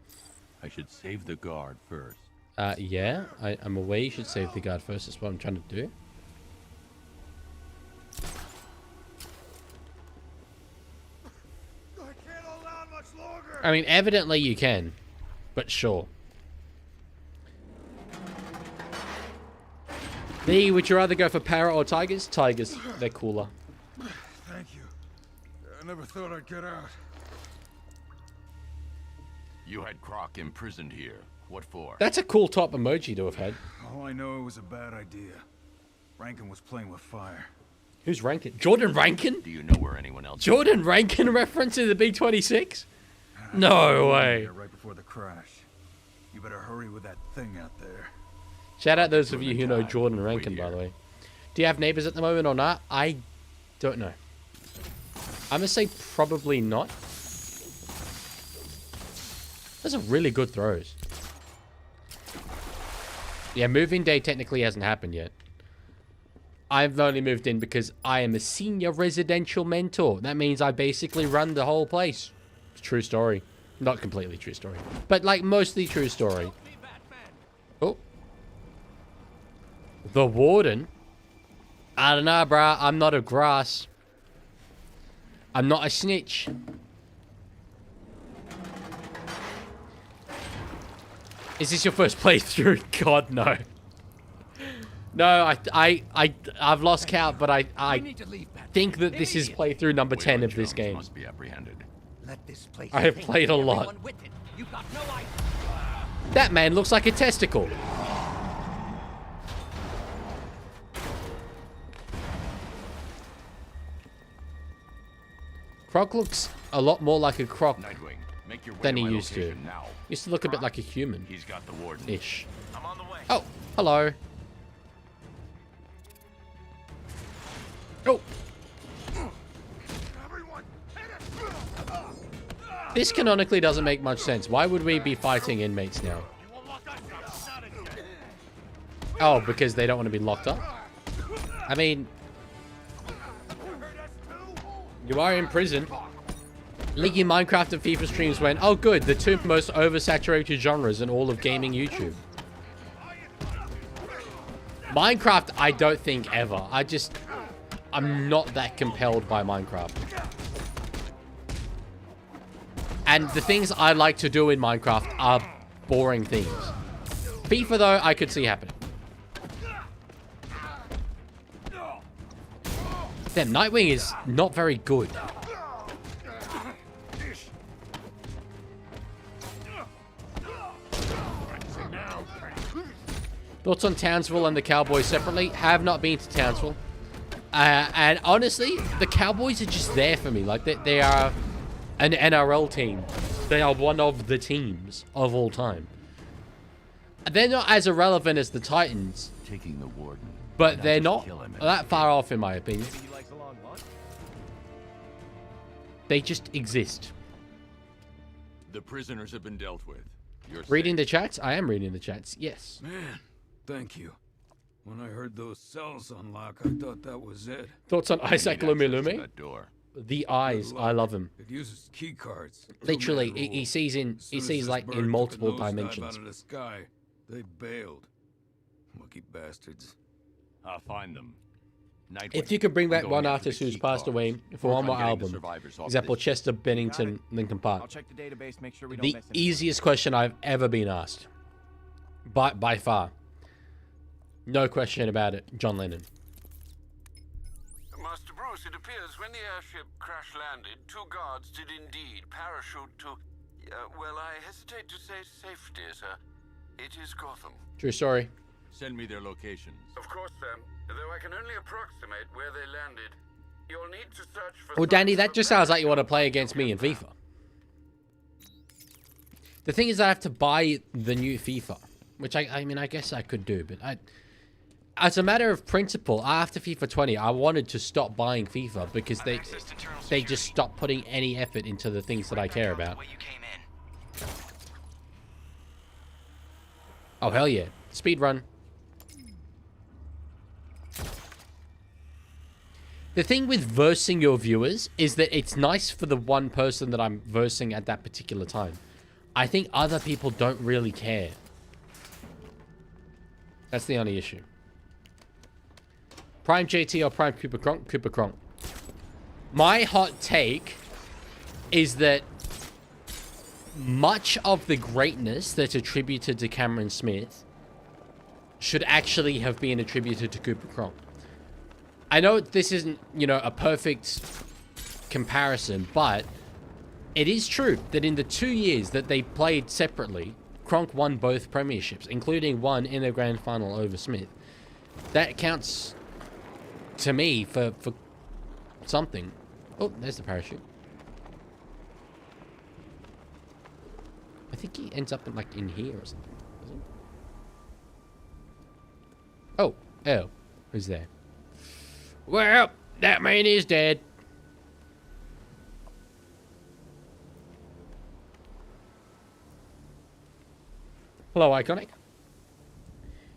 I should save the guard first. Yeah. I'm aware you should save the guard first. That's what I'm trying to do. I mean, evidently you can, but sure. Lee, would you rather go for para or tigers? Tigers. They're cooler. Thank you. I never thought I'd get out. You had Croc imprisoned here. What for? That's a cool top emoji to have had. All I know, it was a bad idea. Rankin was playing with fire. Who's Rankin? Jordan Rankin? Do you know where anyone else Jordan Rankin reference in the B-26? No way. Right before the crash. You better hurry with that thing out there. Shout out those of you who know Jordan Rankin, by the way. Do you have neighbors at the moment or not? I don't know. I'm gonna say probably not. Those are really good throws. Yeah, move-in day technically hasn't happened yet. I've only moved in because I am a senior residential mentor. That means I basically run the whole place. True story. Not completely true story, but like mostly true story. Oh. The warden? I don't know, bruh. I'm not a grass. I'm not a snitch. Is this your first playthrough? God, no. No, I've lost count, but I think that this is playthrough number 10 of this game. must be apprehended. Let this place I have played a lot. That man looks like a testicle. Croc looks a lot more like a croc Nightwing, make your way than to he my used to. location now. Used to look a bit like a human. He's got the warden. Ish. I'm on the way. Oh, hello. Oh. This canonically doesn't make much sense. Why would we be fighting inmates now? Oh, because they don't want to be locked up? I mean, you are in prison. League in Minecraft and FIFA streams went, oh good, the two most oversaturated genres in all of gaming YouTube. Minecraft, I don't think ever. I'm not that compelled by Minecraft. And the things I like to do in Minecraft are boring things. FIFA, though, I could see happening. Damn, Nightwing is not very good. Thoughts on Townsville and the Cowboys separately? Have not been to Townsville. And honestly, the Cowboys are just there for me. Like, they are an NRL team. They are one of the teams of all time. They're not as irrelevant as the Titans. Taking the warden. But they're not that far off, in my opinion. They just exist. The prisoners have been dealt with. You're Reading the chats? I am reading the chats, yes. Man, thank you. When I heard those cells unlock, I thought that was it. Thoughts on Isaac Lume? that door. The eyes, I love him. It uses key cards. Literally, he sees like in multiple dimensions. Out of the sky, they bailed. Lucky bastards. I'll find them. If you could bring back one artist who's passed away for one more album, example Chester Bennington, Linkin Park. I'll check the database, make sure we don't The miss anything. easiest question I've ever been asked. By far. No question about it, John Lennon. Master Bruce, it appears when the airship crash-landed, 2 guards did indeed parachute to, well, I hesitate to say safety, sir. It is Gotham. True story. Send me their locations. Of course, sir. Though I can only approximate where they landed. You'll need to search for... Well, Danny, that just sounds like you want to play against me in FIFA. The thing is, I have to buy the new FIFA, which I mean, I guess I could do, but as a matter of principle, after FIFA 20, I wanted to stop buying FIFA because they just stopped putting any effort into the things that I care about. Oh, hell yeah. Speed run. The thing with versing your viewers is that it's nice for the one person that I'm versing at that particular time. I think other people don't really care. That's the only issue. Prime JT or Prime Cooper Cronk? Cooper Cronk. My hot take is that much of the greatness that's attributed to Cameron Smith should actually have been attributed to Cooper Cronk. I know this isn't, you know, a perfect comparison, but it is true that in the 2 years that they played separately, Cronk won both premierships, including one in the grand final over Smith. That counts to me for something. Oh, there's the parachute. I think he ends up in, like, in here or something. Oh, who's there? Well, that man is dead. Hello, Iconic.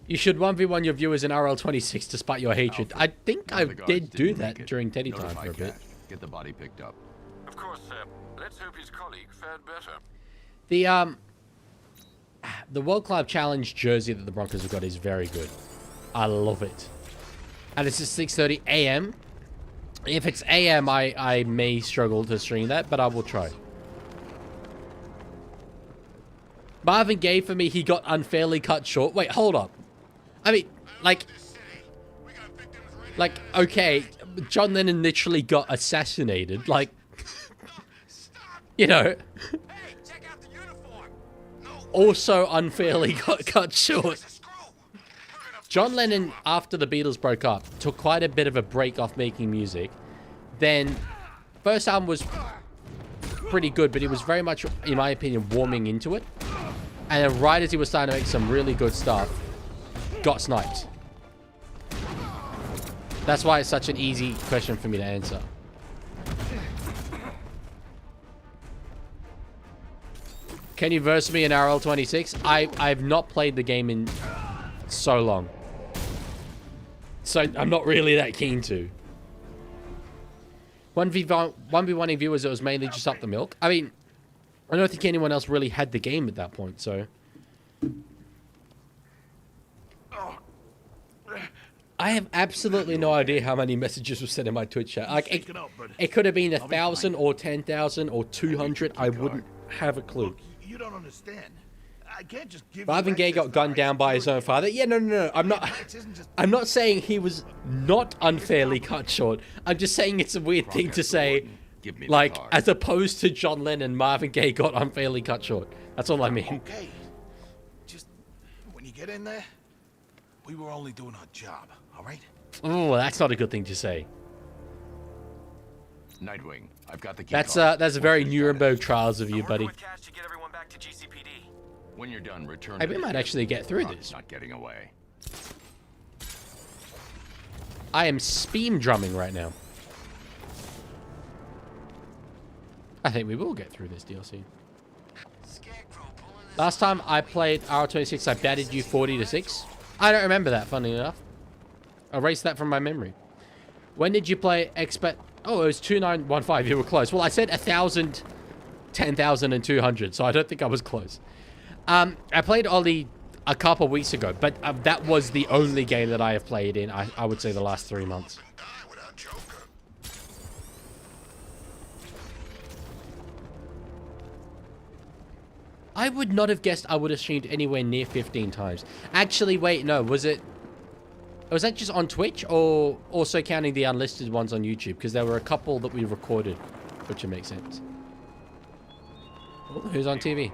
You should 1v1 your viewers in RL26 despite your hatred. I think I did do that during Teddy time for a bit. Get the body picked up. Of course, sir. Let's hope his colleague fared better. The World Club Challenge jersey that the Broncos have got is very good. I love it. And it's just 6:30 a.m. If it's a.m., I may struggle to stream that, but I will try. Marvin Gaye, for me, he got unfairly cut short. Wait, hold up. I mean, like, okay, John Lennon literally got assassinated. Like, you know, also unfairly got cut short. John Lennon, after the Beatles broke up, took quite a bit of a break off making music. Then, first album was pretty good, but he was very much, in my opinion, warming into it. And then right as he was starting to make some really good stuff, got sniped. That's why it's such an easy question for me to answer. Can you verse me in RL26? I've not played the game in so long. So I'm not really that keen to. 1v1 viewers, it was mainly just up the milk. I mean, I don't think anyone else really had the game at that point, so. I have absolutely no idea how many messages were sent in my Twitch chat. Like, it could have been 1,000 or 10,000 or 200. I wouldn't have a clue. You don't understand. I can't just give Marvin Gaye got gunned down by his own father. Yeah, no. I'm not saying he was not unfairly cut short. I'm just saying it's a weird thing to say. Like, as opposed to John Lennon, Marvin Gaye got unfairly cut short. That's all I mean. Okay. Just when you get in there, we were only doing our job, all right? Oh, that's not a good thing to say. Nightwing, I've got the key That's card. a very Nuremberg Trials of you, buddy. To get everyone back to GCPD. When you're done, return. Hey, we might actually get through this. Not getting away. I am speam drumming right now. I think we will get through this DLC. Last time I played R26, I batted you 40-6. I don't remember that, funny enough. Erase that from my memory. When did you play Expert? Oh, it was 2915. You were close. Well, I said 1,000, 10,000, and 200, so I don't think I was close. I played Ollie a couple weeks ago, but that was the only game that I have played in, I would say, the last 3 months. I would not have guessed I would have streamed anywhere near 15 times. Actually, wait, no, was that just on Twitch or also counting the unlisted ones on YouTube? Because there were a couple that we recorded, which would make sense. Oh, who's on TV?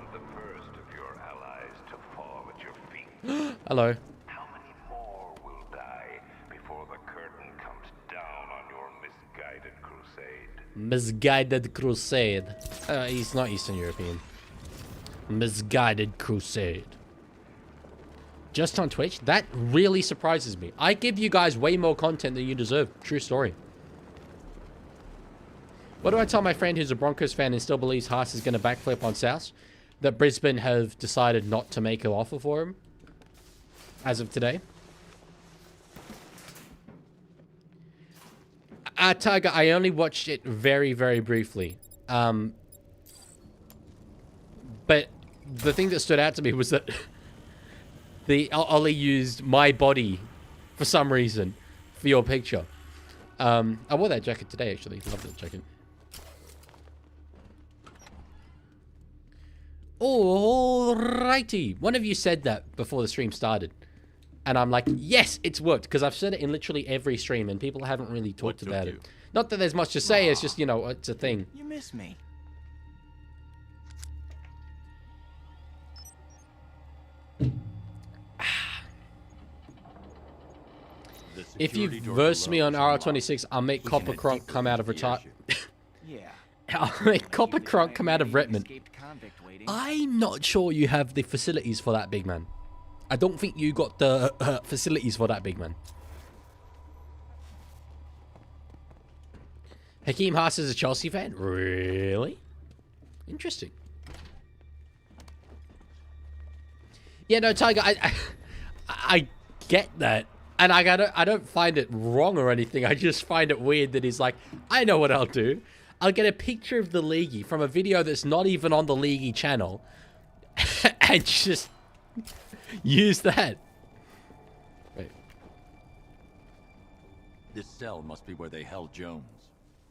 Hello. How many more will die before the curtain comes down on your misguided crusade? Misguided crusade. He's not Eastern European. Misguided crusade. Just on Twitch? That really surprises me. I give you guys way more content than you deserve. True story. What do I tell my friend who's a Broncos fan and still believes Haas is going to backflip on South? That Brisbane have decided not to make an offer for him as of today. Tiger, I only watched it very, very briefly. But the thing that stood out to me was that Ollie used my body for some reason for your picture. I wore that jacket today, actually. Love that jacket. Alrighty. One of you said that before the stream started. And I'm like, yes, it's worked. Because I've said it in literally every stream and people haven't really talked about it. Not that there's much to say, it's just, you know, it's a thing. You miss me. If you verse me on R26, I'll make Copper Cronk come out of retirement. Yeah. I'll make Copper Cronk come out of Redmond. I'm not sure you have the facilities for that, big man. I don't think you got the facilities for that, big man. Hakeem Haas is a Chelsea fan? Really? Interesting. Yeah, no, Tiger, I get that. And I don't find it wrong or anything. I just find it weird that he's like, I know what I'll do. I'll get a picture of the Leaguie from a video that's not even on the Leaguie channel and just use that. Wait. This cell must be where they held Jones.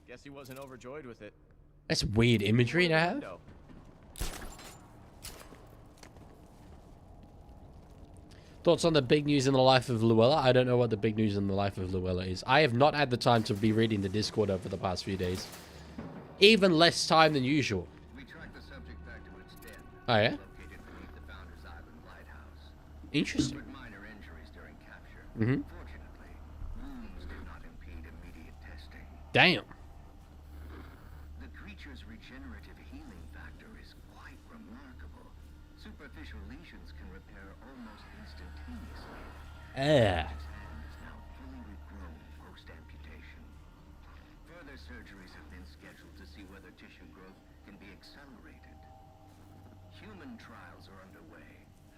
Guess he wasn't overjoyed with it. That's weird imagery to have. Thoughts on the big news in the life of Luella? I don't know what the big news in the life of Luella is. I have not had the time to be reading the Discord over the past few days. Even less time than usual. We tracked the subject back to its den. Oh, yeah? Located beneath the Founders Island lighthouse. Interesting. Suffered minor injuries during capture. Mm-hmm. Fortunately, wounds did not impede immediate testing. Damn. The creature's regenerative healing factor is quite remarkable. Superficial lesions can repair almost instantaneously. Ah. His hand is now fully regrown post-amputation. Further surgeries have been scheduled to see whether tissue growth can be accelerated. Human trials are underway.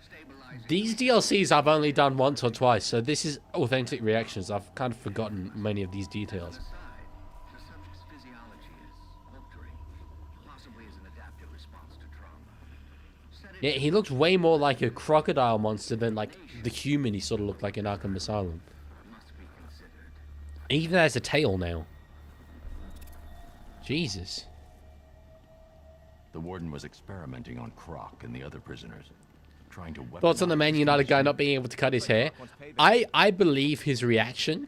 Stabilizing These DLCs I've only done once or twice, so this is authentic reactions. I've kind of forgotten many of these details. the subject's physiology is altering, possibly as an adaptive response to trauma. Yeah, he looks way more like a crocodile monster than like the human he sort of looked like in Arkham Asylum. He even has a tail now. Jesus. The warden was experimenting on Croc and the other prisoners, trying to Thoughts on the Man United guy not being able to cut his hair? I believe his reaction.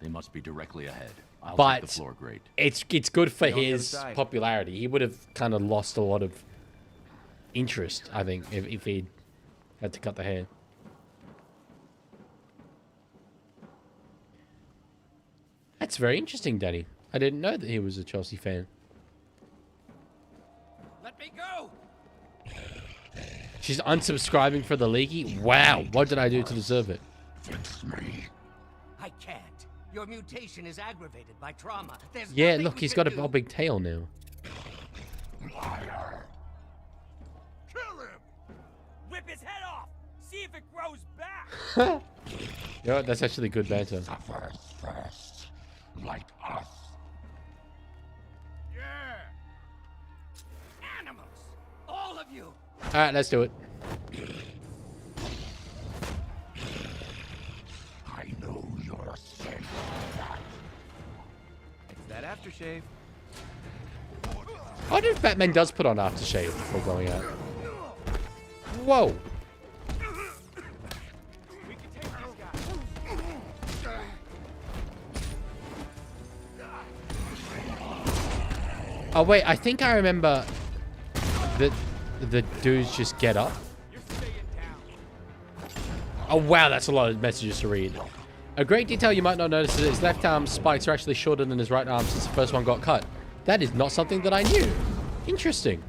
They must be directly ahead. I'll But take the floor grate. it's good for Be on the other his side. popularity. He would have kind of lost a lot of interest, I think, if he had to cut the hair. That's very interesting, Danny. I didn't know that he was a Chelsea fan. Let me go! She's unsubscribing for the Leaguey? Wow, what did I do to deserve it? I can't. Your mutation is aggravated by trauma. There's Yeah, nothing look, we he's can got do. a big tail now. Liar. Kill him! Whip his head off! See if it grows back! You know what? That's actually good banter. Suffers first, like us. Yeah! Animals! All of you! Alright, let's do it. I know you're sick. It's that aftershave. I wonder if Batman does put on aftershave before going out. Whoa. Oh wait, I think I remember that the dudes just get up. Oh wow, that's a lot of messages to read. A great detail you might not notice is that his left arm's spikes are actually shorter than his right arm since the first one got cut. That is not something that I knew. Interesting.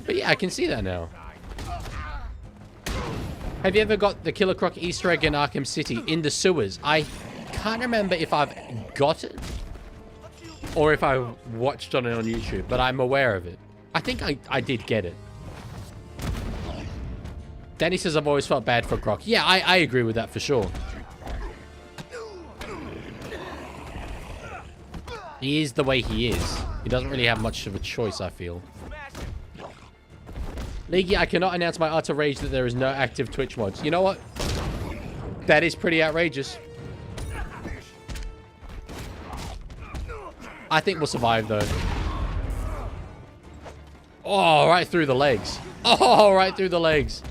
But yeah, I can see that now. Have you ever got the Killer Croc Easter egg in Arkham City in the sewers? I can't remember if I've got it or if I watched on it on YouTube, but I'm aware of it. I think I did get it. Danny says I've always felt bad for Croc. Yeah, I agree with that for sure. He is the way he is. He doesn't really have much of a choice, I feel. Leaguey, I cannot announce my utter rage that there is no active Twitch mods. You know what? That is pretty outrageous. I think we'll survive, though. Oh, right through the legs. Oh, right through the legs.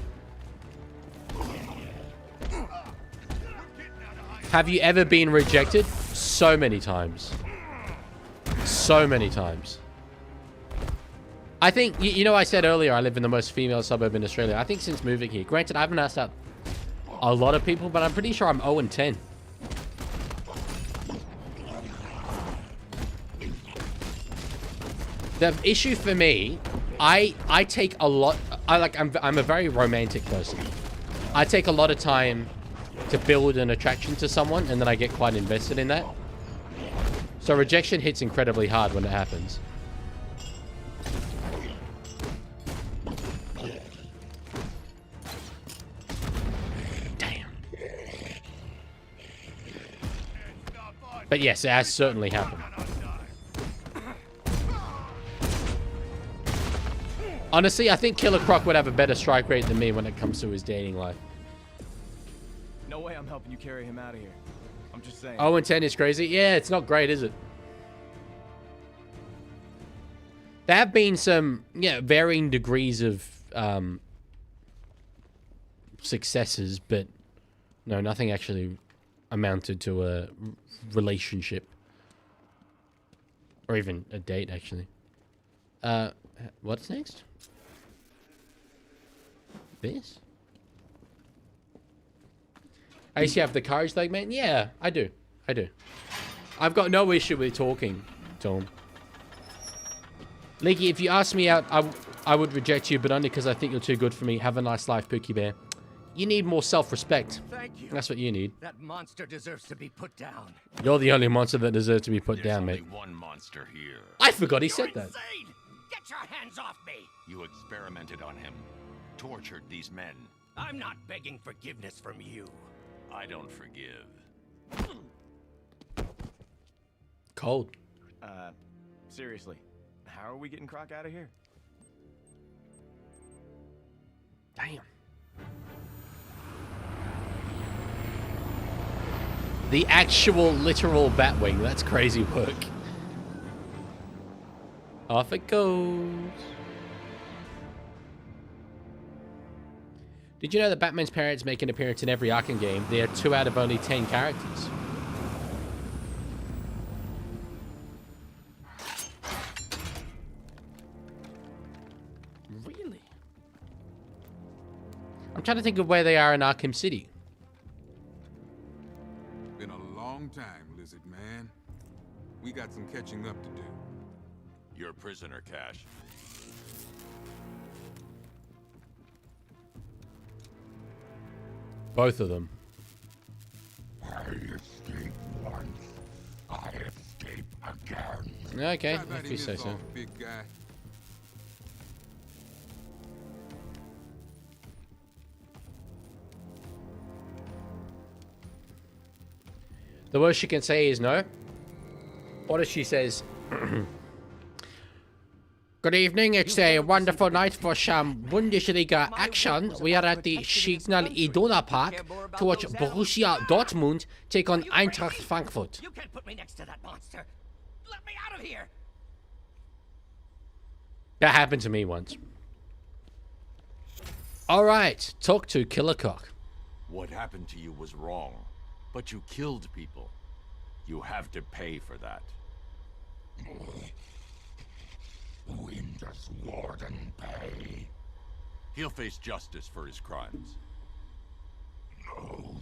Have you ever been rejected? So many times. So many times. I think, you know, I said earlier I live in the most female suburb in Australia. I think since moving here, granted, I haven't asked out a lot of people, but I'm pretty sure I'm 0 and 10. The issue for me, I take a lot, I'm a very romantic person. I take a lot of time to build an attraction to someone, and then I get quite invested in that. So rejection hits incredibly hard when it happens. Damn. But yes, it has certainly happened. Honestly, I think Killer Croc would have a better strike rate than me when it comes to his dating life. No way I'm helping you carry him out of here. I'm just saying. 0 and 10 is crazy. Yeah, it's not great, is it? There have been some, varying degrees of successes, but no, nothing actually amounted to a relationship. Or even a date, actually. What's next? This? I used to have the courage like, man. Yeah, I do. I do. I've got no issue with talking to him. Leaky, if you ask me out, I would reject you, but only because I think you're too good for me. Have a nice life, Pookie Bear. You need more self-respect. Thank you. That's what you need. That monster deserves to be put down. You're the only monster that deserves to be put down, mate. There's only one monster here. I forgot he said that. Insane! Get your hands off me! You experimented on him. Tortured these men. I'm not begging forgiveness from you. I don't forgive. Cold. Seriously. How are we getting Croc out of here? Damn. The actual literal Batwing. That's crazy work. Off it goes. Did you know that Batman's parents make an appearance in every Arkham game? They are 2 out of only 10 characters. Really? I'm trying to think of where they are in Arkham City. Been a long time Lizard Man. We got some catching up to do. You're a prisoner, Cash. Both of them. I escape once. I escape again. Okay, Try if biting you say this so. off, big guy. The worst she can say is no. What if she says, good evening, it's a wonderful night for some Bundesliga action. We are at the Signal Iduna Park to watch Borussia Dortmund take on Eintracht Frankfurt. You can't put me next to that monster. Let me out of here. That happened to me once. Alright, talk to Killer Cock. What happened to you was wrong, but you killed people. You have to pay for that. When does Warden pay? He'll face justice for his crimes. No.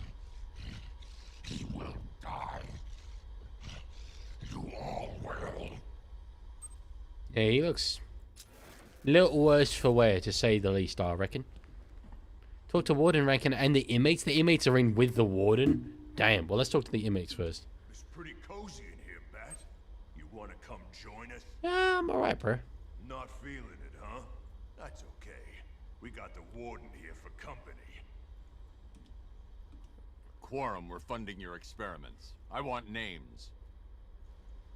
He will die. You all will. Yeah, he looks a little worse for wear, to say the least, I reckon. Talk to Warden Rankin and the inmates. The inmates are in with the Warden. Damn. Well, let's talk to the inmates first. It's pretty cozy in here, Bat. You want to come join us? Yeah, I'm alright, bro. Not feeling it, huh? That's okay. We got the Warden here for company. Quorum, we're funding your experiments. I want names.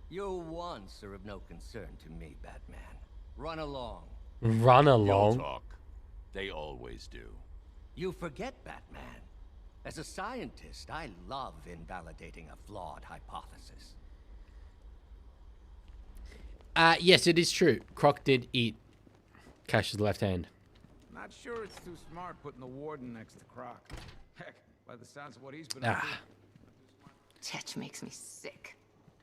Your wants are of no concern to me, Batman. Run along. Run along? You'll talk. They always do. You forget, Batman. As a scientist, I love invalidating a flawed hypothesis. Yes, it is true. Croc did eat Cash's left hand. Not sure it's too smart putting the Warden next to Croc. Heck, by the sounds of what he's been up to. Tetch makes me sick.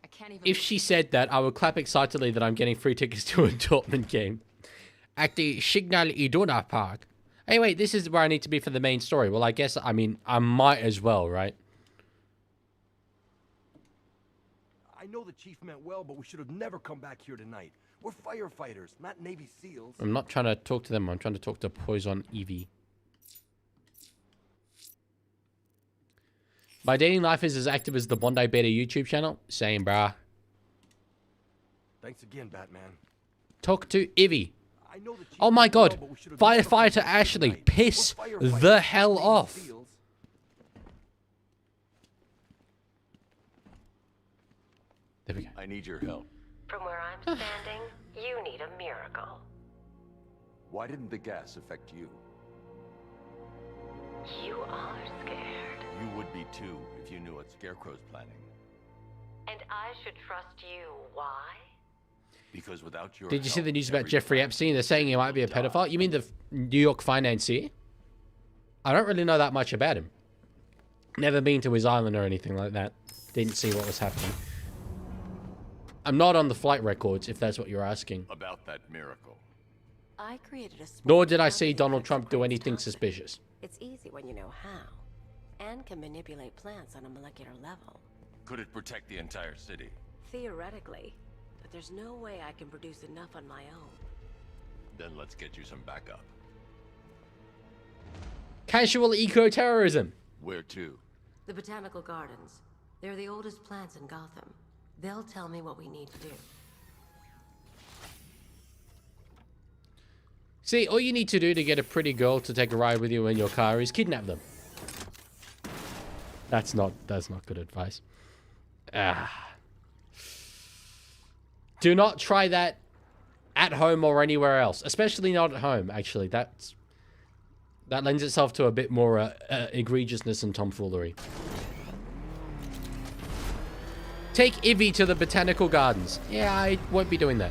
I can't even. If she said that, I would clap excitedly that I'm getting free tickets to a Dortmund game. At the Signal Iduna Park. Hey, wait, this is where I need to be for the main story. Well, I guess, I mean, I might as well, right? I know the chief meant well, but we should have never come back here tonight. We're firefighters, not Navy SEALs. I'm not trying to talk to them. I'm trying to talk to Poison Evie. My dating life is as active as the Bondi Beta YouTube channel. Same, brah. Thanks again, Batman. Talk to Ivy. Oh my god. Firefighter Ashley, piss the hell off. There we go. I need your help. From where I'm standing, you need a miracle. Why didn't the gas affect you? You are scared. You would be too if you knew what Scarecrow's planning. And I should trust you. Why? Because without your Did you see help, the news about every Jeffrey Epstein? They're saying he might be a pedophile. You mean the New York financier? I don't really know that much about him. Never been to his island or anything like that. Didn't see what was happening. I'm not on the flight records, if that's what you're asking. About that miracle. I created a Nor did I see Donald Trump do anything suspicious. It's easy when you know how, and can manipulate plants on a molecular level. Could it protect the entire city? Theoretically, but there's no way I can produce enough on my own. Then let's get you some backup. Casual eco-terrorism. Where to? The Botanical Gardens. They're the oldest plants in Gotham. They'll tell me what we need to do. See, all you need to do to get a pretty girl to take a ride with you in your car is kidnap them. That's not good advice. Do not try that at home or anywhere else, especially not at home. Actually, that lends itself to a bit more egregiousness and tomfoolery. Take Ivy to the Botanical Gardens. Yeah, I won't be doing that.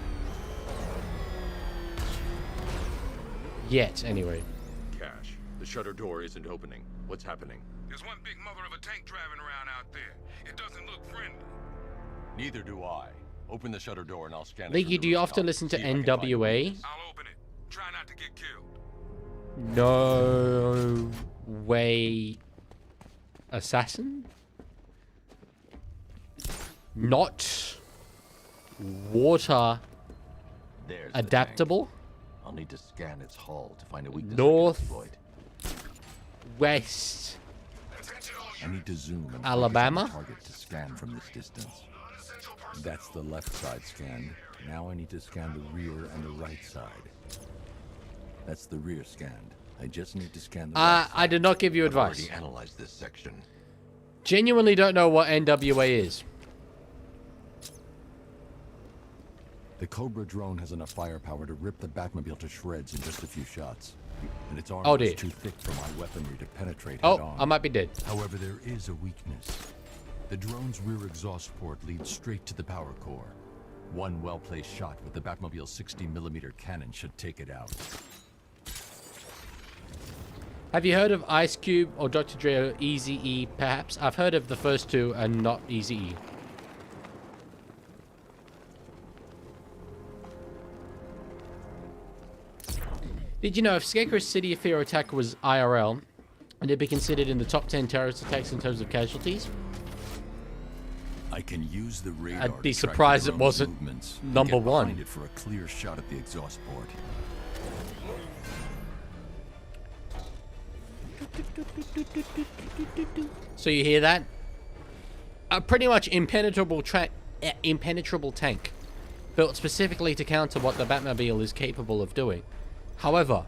Yet, anyway. Cash, the shutter door isn't opening. What's happening? There's one big mother of a tank driving around out there. It doesn't look friendly. Neither do I. Open the shutter door and I'll scan it. Leaky, do you often listen to NWA? I'll open it. Try not to get killed. No way. Assassin? not water There's the adaptable. tank. I'll need to scan its hull to find a weakness North, I can exploit. West, I need to zoom and Alabama. focus on the target to scan from this distance. That's the left side scanned. Now I need to scan the rear and the right side. That's the rear scanned. I just need to scan the right side. I did not give you I've advice. already analyzed this section. Genuinely don't know what NWA is. The Cobra drone has enough firepower to rip the Batmobile to shreds in just a few shots. And its armor Oh, is dear. too thick for my weaponry to penetrate Oh, head-on. I might be dead. However, there is a weakness. The drone's rear exhaust port leads straight to the power core. One well-placed shot with the Batmobile's 60mm cannon should take it out. Have you heard of Ice Cube or Dr. Dre or Eazy-E, perhaps? I've heard of the first two and not Eazy-E. Did you know if Scarecrow's City of Fear attack was IRL, and it'd be considered in the top 10 terrorist attacks in terms of casualties? I can use the radar I'd be to track surprised the it drone's wasn't movements and number get behind one. it for a clear shot at the exhaust port. So you hear that? A pretty much impenetrable tank, built specifically to counter what the Batmobile is capable of doing. However,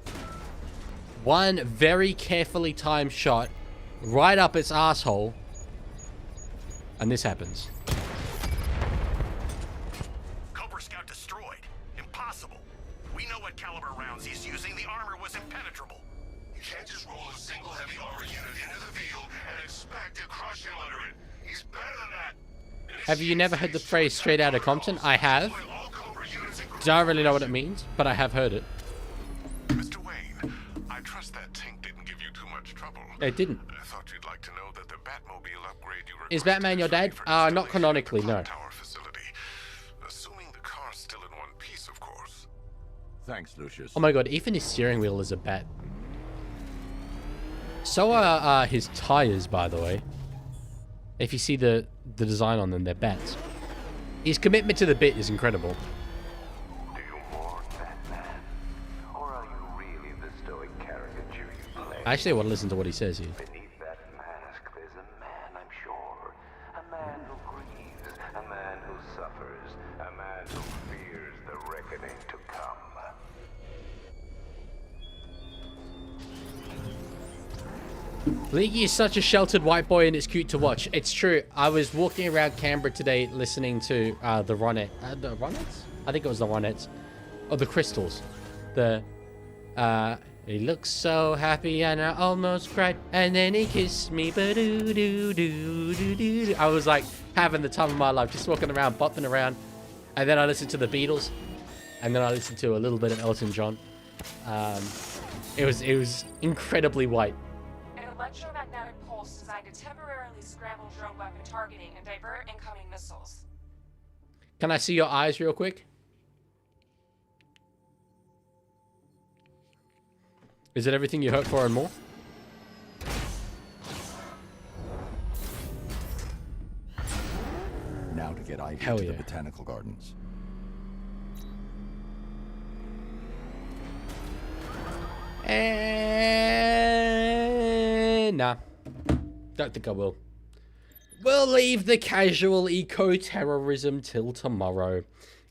one very carefully timed shot right up its asshole, and this happens. Cobra Scout destroyed. Impossible. We know what caliber rounds he's using. The armor was impenetrable. You can't just roll a single heavy armor unit into the field and expect to crush him under it. He's better than that. Have you never heard the phrase straight out of Compton? I have. Don't really know what it means, but I have heard it. Mr. Wayne, I trust that tank didn't give you too much trouble. It didn't. I thought you'd like to know that the Batmobile upgrade you Is Batman your dad? Not canonically, no. assuming the car's still in one piece, of course. Thanks, Lucius. Oh my god, even his steering wheel is a bat. So are his tires, by the way. If you see the design on them, they're bats. His commitment to the bit is incredible. Do you mourn Batman? Or are you really the stoic caricature you play? I actually want to listen to what he says here. Beneath that mask, there's a man, I'm sure. A man who grieves, a man who suffers, a man who fears the reckoning to come. Leaguey is such a sheltered white boy and it's cute to watch. It's true. I was walking around Canberra today listening to the Ronettes. The Ronettes? I think it was the Ronettes. Oh, the Crystals. He looks so happy and I almost cried. And then he kissed me. Ba-doo-doo-doo-doo-doo-doo. I was like having the time of my life. Just walking around, bopping around. And then I listened to the Beatles. And then I listened to a little bit of Elton John. It was incredibly white. An electromagnetic pulse designed to temporarily scramble drone weapon targeting and divert incoming missiles. Can I see your eyes real quick? Is it everything you hoped for and more? Now to get Ivy Hell to yeah. the botanical gardens. Nah. Don't think I will. We'll leave the casual eco-terrorism till tomorrow.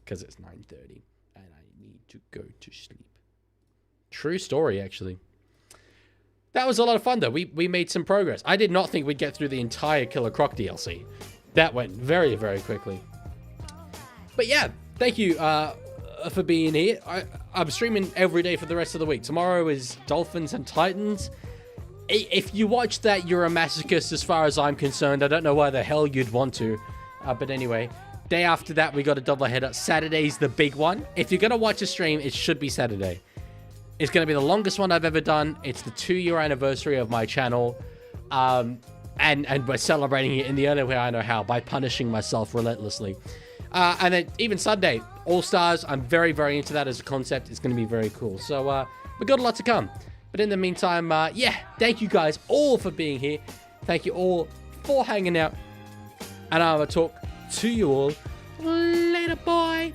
Because it's 9:30. And I need to go to sleep. True story, actually. That was a lot of fun, though. We made some progress. I did not think we'd get through the entire Killer Croc DLC. That went very, very quickly. But yeah, thank you for being here. I'm streaming every day for the rest of the week. Tomorrow is Dolphins and Titans. If you watch that, you're a masochist as far as I'm concerned. I don't know why the hell you'd want to. But anyway, day after that, we got a double header. Saturday's the big one. If you're going to watch a stream, it should be Saturday. It's going to be the longest one I've ever done. It's the 2-year anniversary of my channel. And we're celebrating it in the only way I know how, by punishing myself relentlessly. And then even Sunday, All-Stars. I'm very, very into that as a concept. It's going to be very cool. So we've got a lot to come. But in the meantime, yeah, thank you guys all for being here. Thank you all for hanging out. And I will talk to you all. Later, bye.